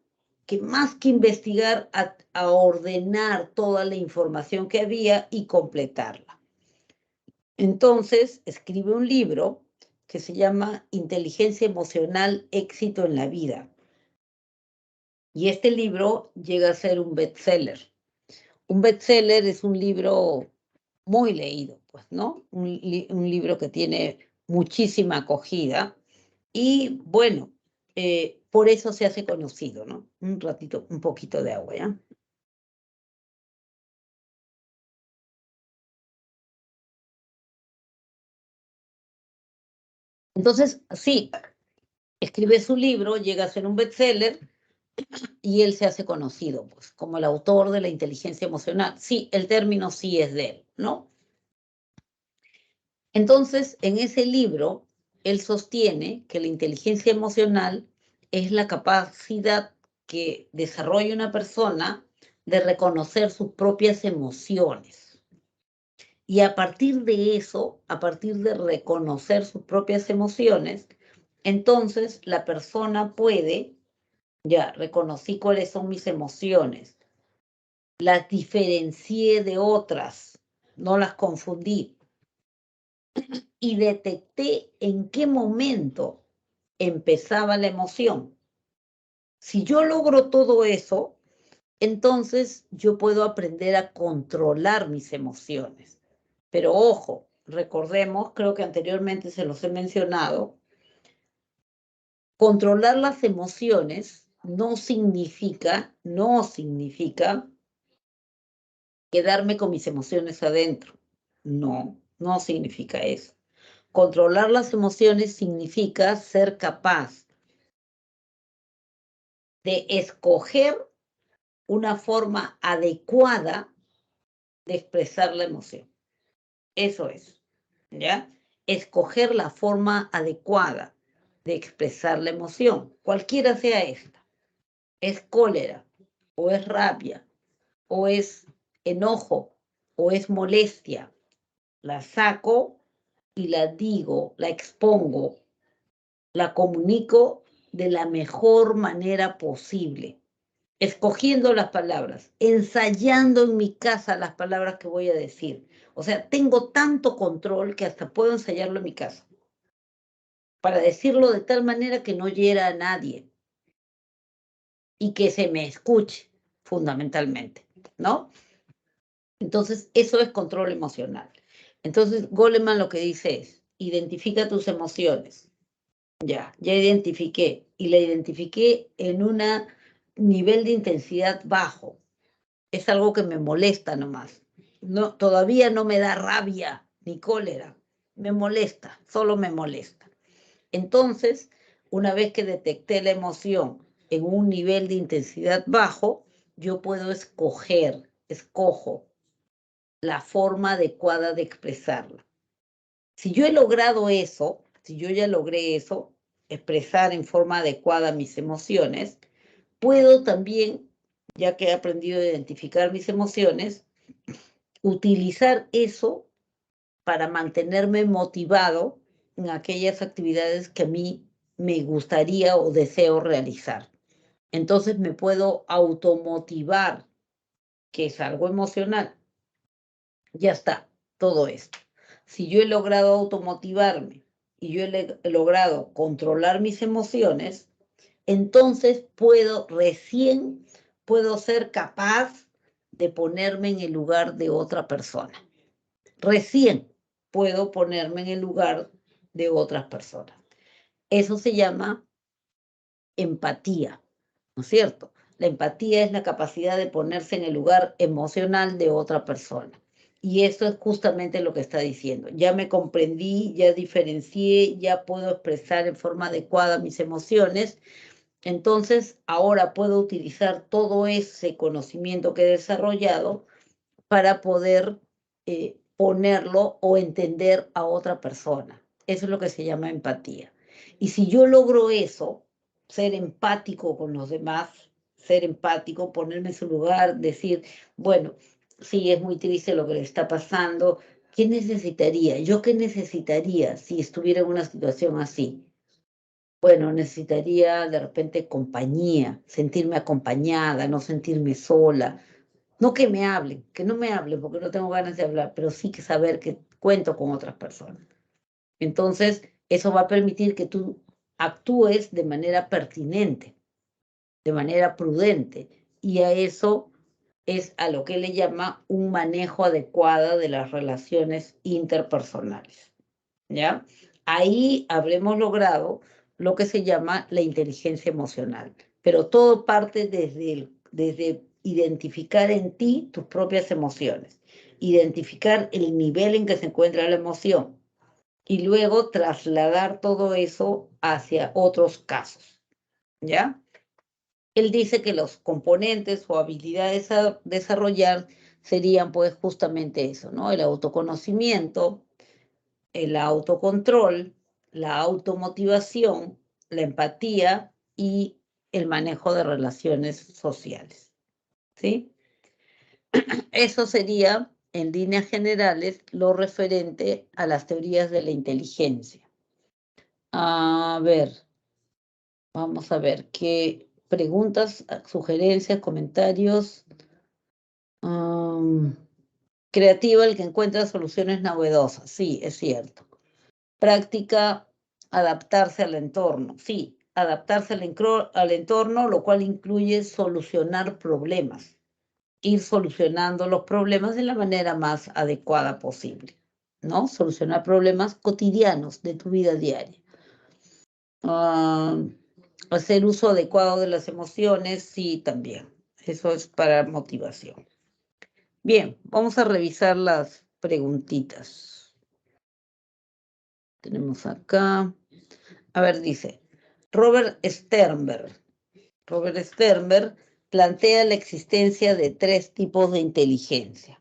que más que investigar, a ordenar toda la información que había y completarla. Entonces, escribe un libro que se llama Inteligencia Emocional, Éxito en la Vida. Y este libro llega a ser un bestseller. Un bestseller es un libro muy leído, pues, ¿no? Un libro que tiene muchísima acogida y, bueno, por eso se hace conocido, ¿no? Un ratito, un poquito de agua, ¿ya? Entonces, sí, escribe su libro, llega a ser un bestseller y él se hace conocido, pues, como el autor de la inteligencia emocional. Sí, el término sí es de él, ¿no? Entonces, en ese libro, él sostiene que la inteligencia emocional es la capacidad que desarrolla una persona de reconocer sus propias emociones. Y a partir de eso, a partir de reconocer sus propias emociones, entonces la persona puede, ya reconocí cuáles son mis emociones, las diferencié de otras, no las confundí y detecté en qué momento empezaba la emoción. Si yo logro todo eso, entonces yo puedo aprender a controlar mis emociones. Pero ojo, recordemos, creo que anteriormente se los he mencionado, controlar las emociones no significa quedarme con mis emociones adentro. No, no significa eso. Controlar las emociones significa ser capaz de escoger una forma adecuada de expresar la emoción. Eso es, ¿ya? Escoger la forma adecuada de expresar la emoción, cualquiera sea esta. Es cólera, o es rabia, o es enojo, o es molestia. La saco y la digo, la expongo, la comunico de la mejor manera posible, escogiendo las palabras, ensayando en mi casa las palabras que voy a decir. O sea, tengo tanto control que hasta puedo ensayarlo en mi casa para decirlo de tal manera que no hiera a nadie y que se me escuche, fundamentalmente, ¿no? Entonces, eso es control emocional. Entonces, Goleman lo que dice es, identifica tus emociones. Ya identifiqué. Y la identifiqué en un nivel de intensidad bajo. Es algo que me molesta nomás. No, todavía no me da rabia ni cólera. Me molesta, solo me molesta. Entonces, una vez que detecté la emoción en un nivel de intensidad bajo, yo puedo escojo la forma adecuada de expresarla. Si yo he logrado eso, si yo ya logré eso, expresar en forma adecuada mis emociones, puedo también, ya que he aprendido a identificar mis emociones, utilizar eso para mantenerme motivado en aquellas actividades que a mí me gustaría o deseo realizar. Entonces me puedo automotivar, que es algo emocional. Ya está, todo esto. Si yo he logrado automotivarme y yo he logrado controlar mis emociones, entonces recién puedo ser capaz de ponerme en el lugar de otra persona. Recién puedo ponerme en el lugar de otras personas. Eso se llama empatía, ¿no es cierto? La empatía es la capacidad de ponerse en el lugar emocional de otra persona. Y eso es justamente lo que está diciendo. Ya me comprendí, ya diferencié, ya puedo expresar en forma adecuada mis emociones. Entonces, ahora puedo utilizar todo ese conocimiento que he desarrollado para poder ponerlo o entender a otra persona. Eso es lo que se llama empatía. Y si yo logro eso, ser empático con los demás, ser empático, ponerme en su lugar, decir, bueno, sí, es muy triste lo que le está pasando. ¿Qué necesitaría? ¿Yo qué necesitaría si estuviera en una situación así? Bueno, necesitaría de repente compañía, sentirme acompañada, no sentirme sola. No que me hablen, que no me hablen porque no tengo ganas de hablar, pero sí que saber que cuento con otras personas. Entonces, eso va a permitir que tú actúes de manera pertinente, de manera prudente, y a eso es a lo que le llama un manejo adecuado de las relaciones interpersonales, ¿ya? Ahí habremos logrado lo que se llama la inteligencia emocional, pero todo parte desde identificar en ti tus propias emociones, identificar el nivel en que se encuentra la emoción y luego trasladar todo eso hacia otros casos, ¿ya? Él dice que los componentes o habilidades a desarrollar serían pues justamente eso, ¿no? El autoconocimiento, el autocontrol, la automotivación, la empatía y el manejo de relaciones sociales, ¿sí? Eso sería, en líneas generales, lo referente a las teorías de la inteligencia. A ver, vamos a ver qué preguntas, sugerencias, comentarios. Creativo, el que encuentra soluciones novedosas. Sí, es cierto. Práctica, adaptarse al entorno. Sí, adaptarse al entorno, lo cual incluye solucionar problemas. Ir solucionando los problemas de la manera más adecuada posible, ¿no? Solucionar problemas cotidianos de tu vida diaria. Hacer uso adecuado de las emociones, sí, también. Eso es para motivación. Bien, vamos a revisar las preguntitas. Tenemos acá. A ver, dice, Robert Sternberg plantea la existencia de tres tipos de inteligencia.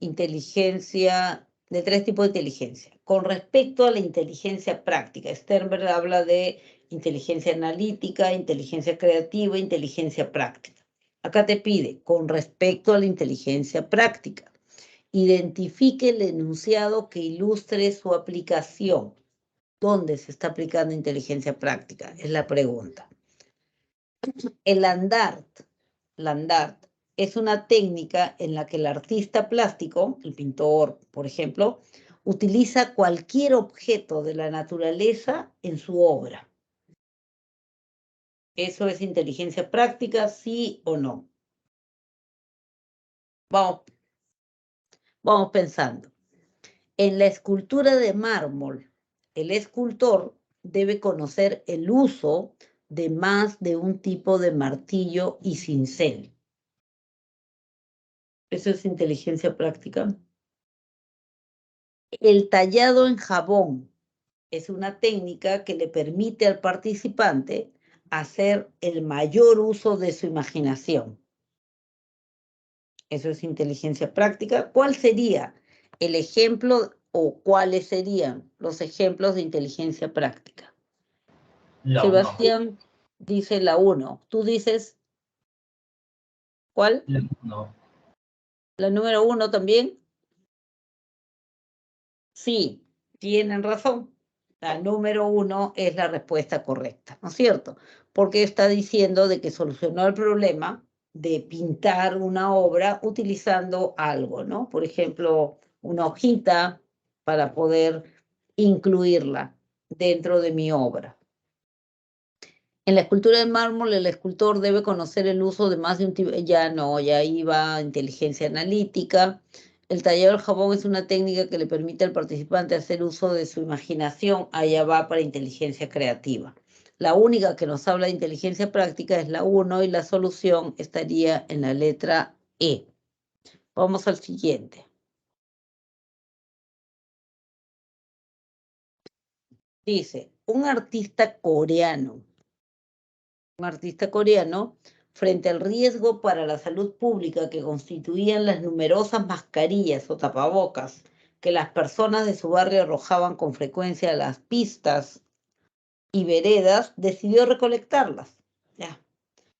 De tres tipos de inteligencia. Con respecto a la inteligencia práctica, Sternberg habla de inteligencia analítica, inteligencia creativa, inteligencia práctica. Acá te pide, con respecto a la inteligencia práctica, identifique el enunciado que ilustre su aplicación. ¿Dónde se está aplicando inteligencia práctica? Es la pregunta. El Landart es una técnica en la que el artista plástico, el pintor, por ejemplo, utiliza cualquier objeto de la naturaleza en su obra. ¿Eso es inteligencia práctica, sí o no? Vamos pensando. En la escultura de mármol, el escultor debe conocer el uso de más de un tipo de martillo y cincel. ¿Eso es inteligencia práctica? El tallado en jabón es una técnica que le permite al participante hacer el mayor uso de su imaginación. Eso es inteligencia práctica. ¿Cuál sería el ejemplo o cuáles serían los ejemplos de inteligencia práctica? La 1. Sebastián dice la 1. ¿Tú dices cuál? La 1. ¿La número 1 también? Sí, tienen razón. La número 1 es la respuesta correcta, ¿no es cierto? Porque está diciendo de que solucionó el problema de pintar una obra utilizando algo, ¿no? Por ejemplo, una hojita para poder incluirla dentro de mi obra. En la escultura de mármol, el escultor debe conocer el uso de más de un tipo. Ya no, ya iba inteligencia analítica. El tallado del jabón es una técnica que le permite al participante hacer uso de su imaginación. Allá va para inteligencia creativa. La única que nos habla de inteligencia práctica es la 1 y la solución estaría en la letra E. Vamos al siguiente. Dice, un artista coreano frente al riesgo para la salud pública que constituían las numerosas mascarillas o tapabocas que las personas de su barrio arrojaban con frecuencia a las pistas y veredas, decidió recolectarlas. Ya.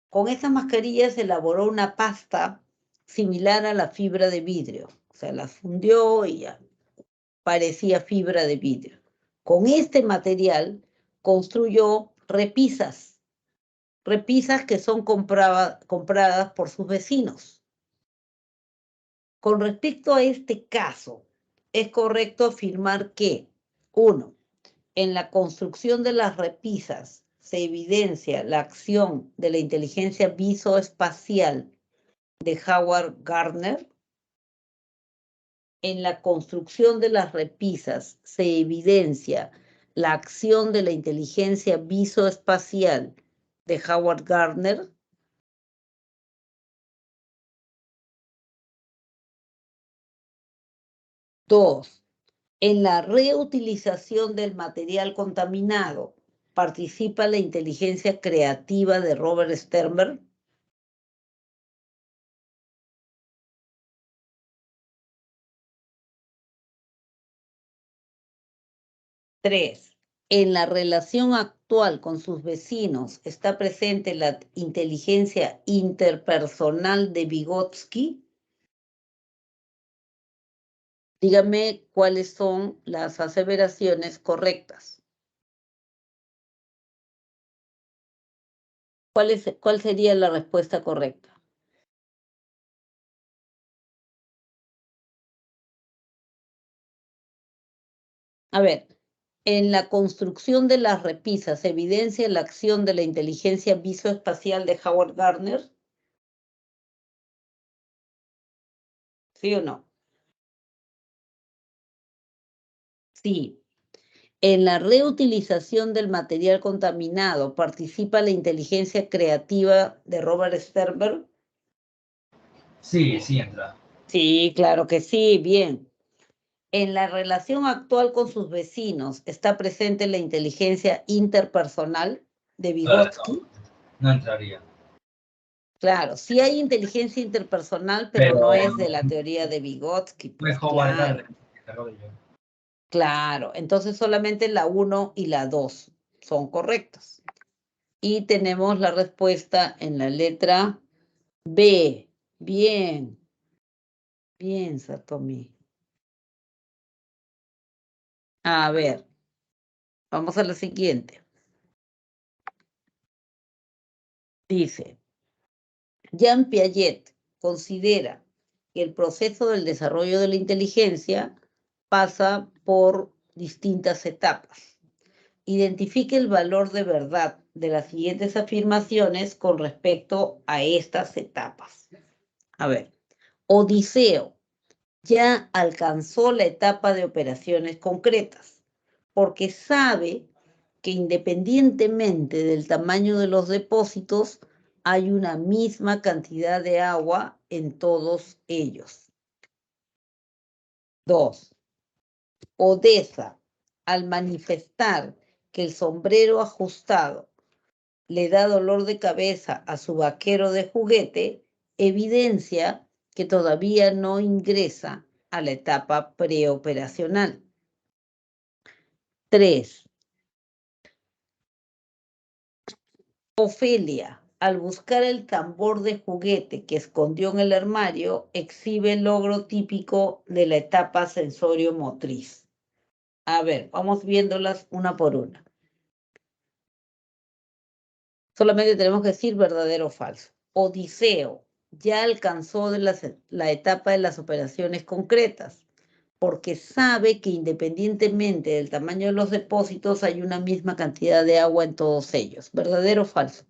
Con esas mascarillas elaboró una pasta similar a la fibra de vidrio. O sea, las fundió y ya parecía fibra de vidrio. Con este material construyó repisas que son compradas por sus vecinos. Con respecto a este caso, es correcto afirmar que, 1, en la construcción de las repisas se evidencia la acción de la inteligencia visoespacial de Howard Gardner. En la construcción de las repisas se evidencia la acción de la inteligencia visoespacial de Howard Gardner. 2, en la reutilización del material contaminado participa la inteligencia creativa de Robert Sternberg. 3, en la relación actual con sus vecinos está presente la inteligencia interpersonal de Vygotsky. Dígame cuáles son las aseveraciones correctas. ¿Cuál sería la respuesta correcta? A ver, en la construcción de las repisas se evidencia la acción de la inteligencia visoespacial de Howard Gardner. ¿Sí o no? Sí. En la reutilización del material contaminado participa la inteligencia creativa de Robert Sternberg. Sí, sí entra. Sí, claro que sí, bien. En la relación actual con sus vecinos está presente la inteligencia interpersonal de Vygotsky. No entraría. Claro, sí hay inteligencia interpersonal, pero no es de la teoría de Vygotsky, pues Howard claro. Gardner, que encargó de ello. Claro, entonces solamente la 1 y la 2 son correctas. Y tenemos la respuesta en la letra B. Bien, bien, Satomi. A ver, vamos a la siguiente. Dice, Jean Piaget considera que el proceso del desarrollo de la inteligencia pasa por distintas etapas. Identifique el valor de verdad de las siguientes afirmaciones con respecto a estas etapas. A ver, Odiseo ya alcanzó la etapa de operaciones concretas, porque sabe que independientemente del tamaño de los depósitos, hay una misma cantidad de agua en todos ellos. 2. Odessa, al manifestar que el sombrero ajustado le da dolor de cabeza a su vaquero de juguete, evidencia que todavía no ingresa a la etapa preoperacional. 3. Ofelia, al buscar el tambor de juguete que escondió en el armario, exhibe el logro típico de la etapa sensorio-motriz. A ver, vamos viéndolas una por una. Solamente tenemos que decir verdadero o falso. Odiseo ya alcanzó la etapa de las operaciones concretas, porque sabe que independientemente del tamaño de los depósitos hay una misma cantidad de agua en todos ellos. ¿Verdadero o falso?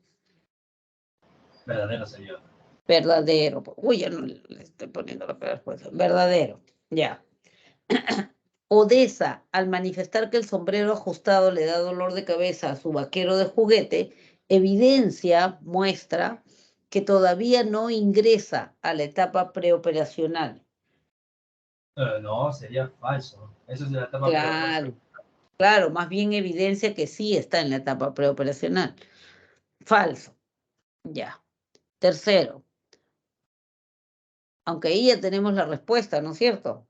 Verdadero, señor. Verdadero. Uy, ya no le estoy poniendo la respuesta. Verdadero. Ya. Odessa, al manifestar que el sombrero ajustado le da dolor de cabeza a su vaquero de juguete, muestra que todavía no ingresa a la etapa preoperacional. No, sería falso. Eso es de la etapa Claro, claro, más bien evidencia que sí está en la etapa preoperacional. Falso. Ya. Tercero, aunque ahí ya tenemos la respuesta, ¿no es cierto?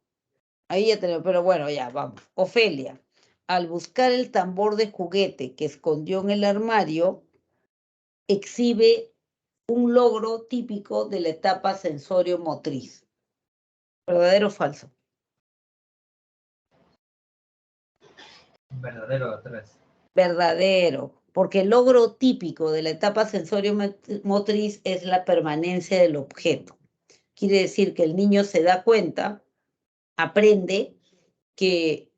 Ahí ya tenemos, pero bueno, ya vamos. Ofelia, al buscar el tambor de juguete que escondió en el armario, exhibe un logro típico de la etapa sensorio-motriz. ¿Verdadero o falso? Verdadero, 3. Verdadero, porque el logro típico de la etapa sensorio-motriz es la permanencia del objeto. Quiere decir que el niño se da cuenta, aprende que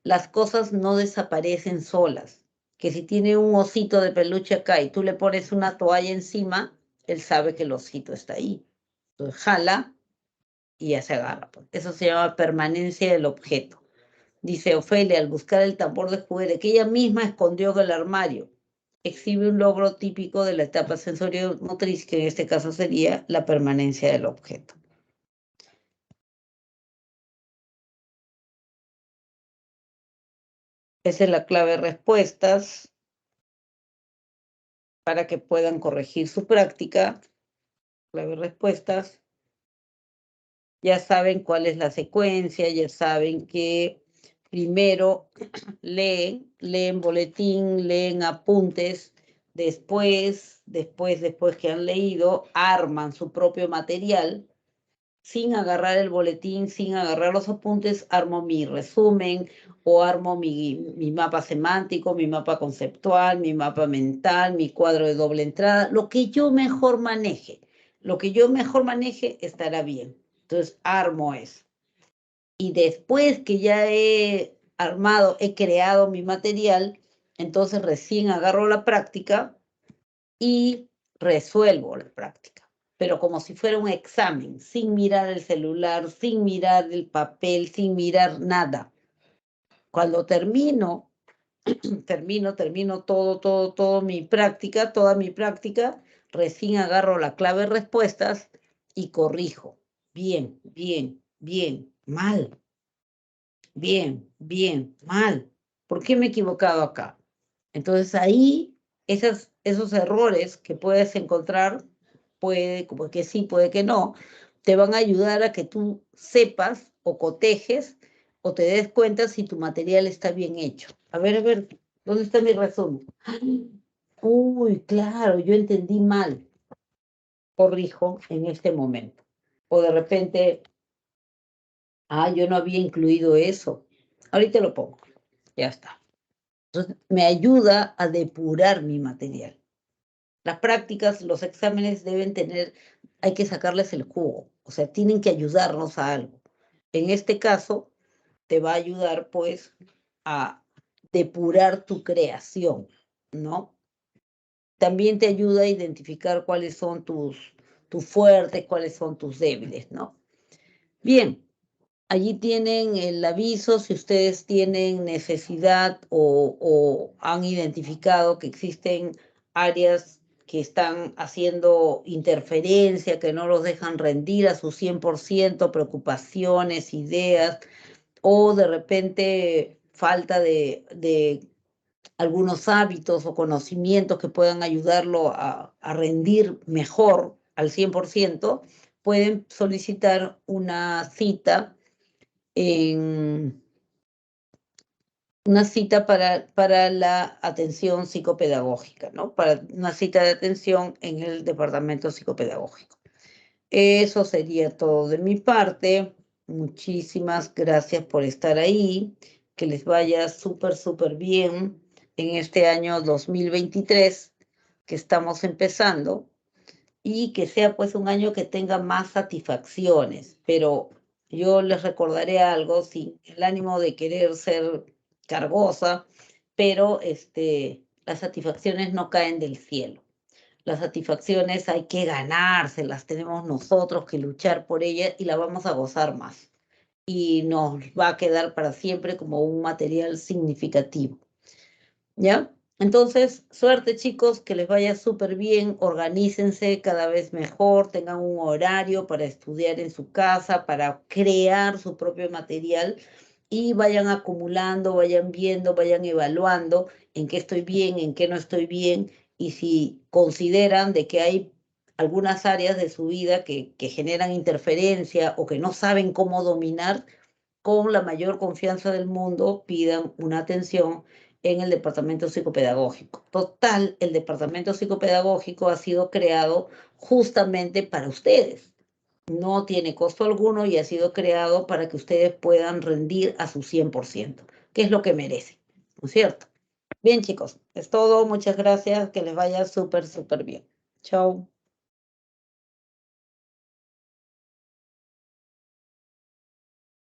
las cosas no desaparecen solas, que si tiene un osito de peluche acá y tú le pones una toalla encima, él sabe que el osito está ahí. Entonces jala y ya se agarra. Eso se llama permanencia del objeto. Dice Ofelia, al buscar el tambor de juguete que ella misma escondió en el armario, exhibe un logro típico de la etapa sensorio-motriz, que en este caso sería la permanencia del objeto. Esa es la clave respuestas para que puedan corregir su práctica. Clave respuestas. Ya saben cuál es la secuencia, ya saben que primero leen boletín, leen apuntes, después que han leído, arman su propio material, sin agarrar el boletín, sin agarrar los apuntes, armo mi resumen o armo mi mapa semántico, mi mapa conceptual, mi mapa mental, mi cuadro de doble entrada, lo que yo mejor maneje. Lo que yo mejor maneje estará bien. Entonces, armo eso. Y después que ya he armado, he creado mi material, entonces recién agarro la práctica y resuelvo la práctica. Pero como si fuera un examen, sin mirar el celular, sin mirar el papel, sin mirar nada. Cuando termino toda mi práctica, recién agarro la clave respuestas y corrijo. Bien, bien, bien, mal. Bien, bien, mal. ¿Por qué me he equivocado acá? Entonces ahí esos errores que puedes encontrar, puede que sí, puede que no, te van a ayudar a que tú sepas o cotejes o te des cuenta si tu material está bien hecho. A ver, ¿dónde está mi resumen? Uy, claro, yo entendí mal. Corrijo en este momento. O de repente, yo no había incluido eso. Ahorita lo pongo. Ya está. Entonces, me ayuda a depurar mi material. Las prácticas, los exámenes hay que sacarles el jugo, o sea, tienen que ayudarnos a algo. En este caso, te va a ayudar, pues, a depurar tu creación, ¿no? También te ayuda a identificar cuáles son tus fuertes, cuáles son tus débiles, ¿no? Bien, allí tienen el aviso si ustedes tienen necesidad o han identificado que existen áreas que están haciendo interferencia, que no los dejan rendir a su 100%, preocupaciones, ideas, o de repente falta de algunos hábitos o conocimientos que puedan ayudarlo a rendir mejor al 100%, pueden solicitar una cita para la atención psicopedagógica, ¿no? Para una cita de atención en el departamento psicopedagógico. Eso sería todo de mi parte. Muchísimas gracias por estar ahí. Que les vaya súper, súper bien en este año 2023 que estamos empezando y que sea pues un año que tenga más satisfacciones. Pero yo les recordaré algo sin el ánimo de querer ser cargosa, pero las satisfacciones no caen del cielo. Las satisfacciones hay que ganárselas, tenemos nosotros que luchar por ellas y la vamos a gozar más. Y nos va a quedar para siempre como un material significativo. ¿Ya? Entonces, suerte chicos, que les vaya súper bien, organícense cada vez mejor, tengan un horario para estudiar en su casa, para crear su propio material y vayan acumulando, vayan viendo, vayan evaluando en qué estoy bien, en qué no estoy bien y si consideran de que hay algunas áreas de su vida que generan interferencia o que no saben cómo dominar, con la mayor confianza del mundo pidan una atención en el departamento psicopedagógico. Total, el departamento psicopedagógico ha sido creado justamente para ustedes. No tiene costo alguno y ha sido creado para que ustedes puedan rendir a su 100%, que es lo que merecen, ¿no es cierto? Bien, chicos, es todo. Muchas gracias. Que les vaya súper, súper bien. Chao.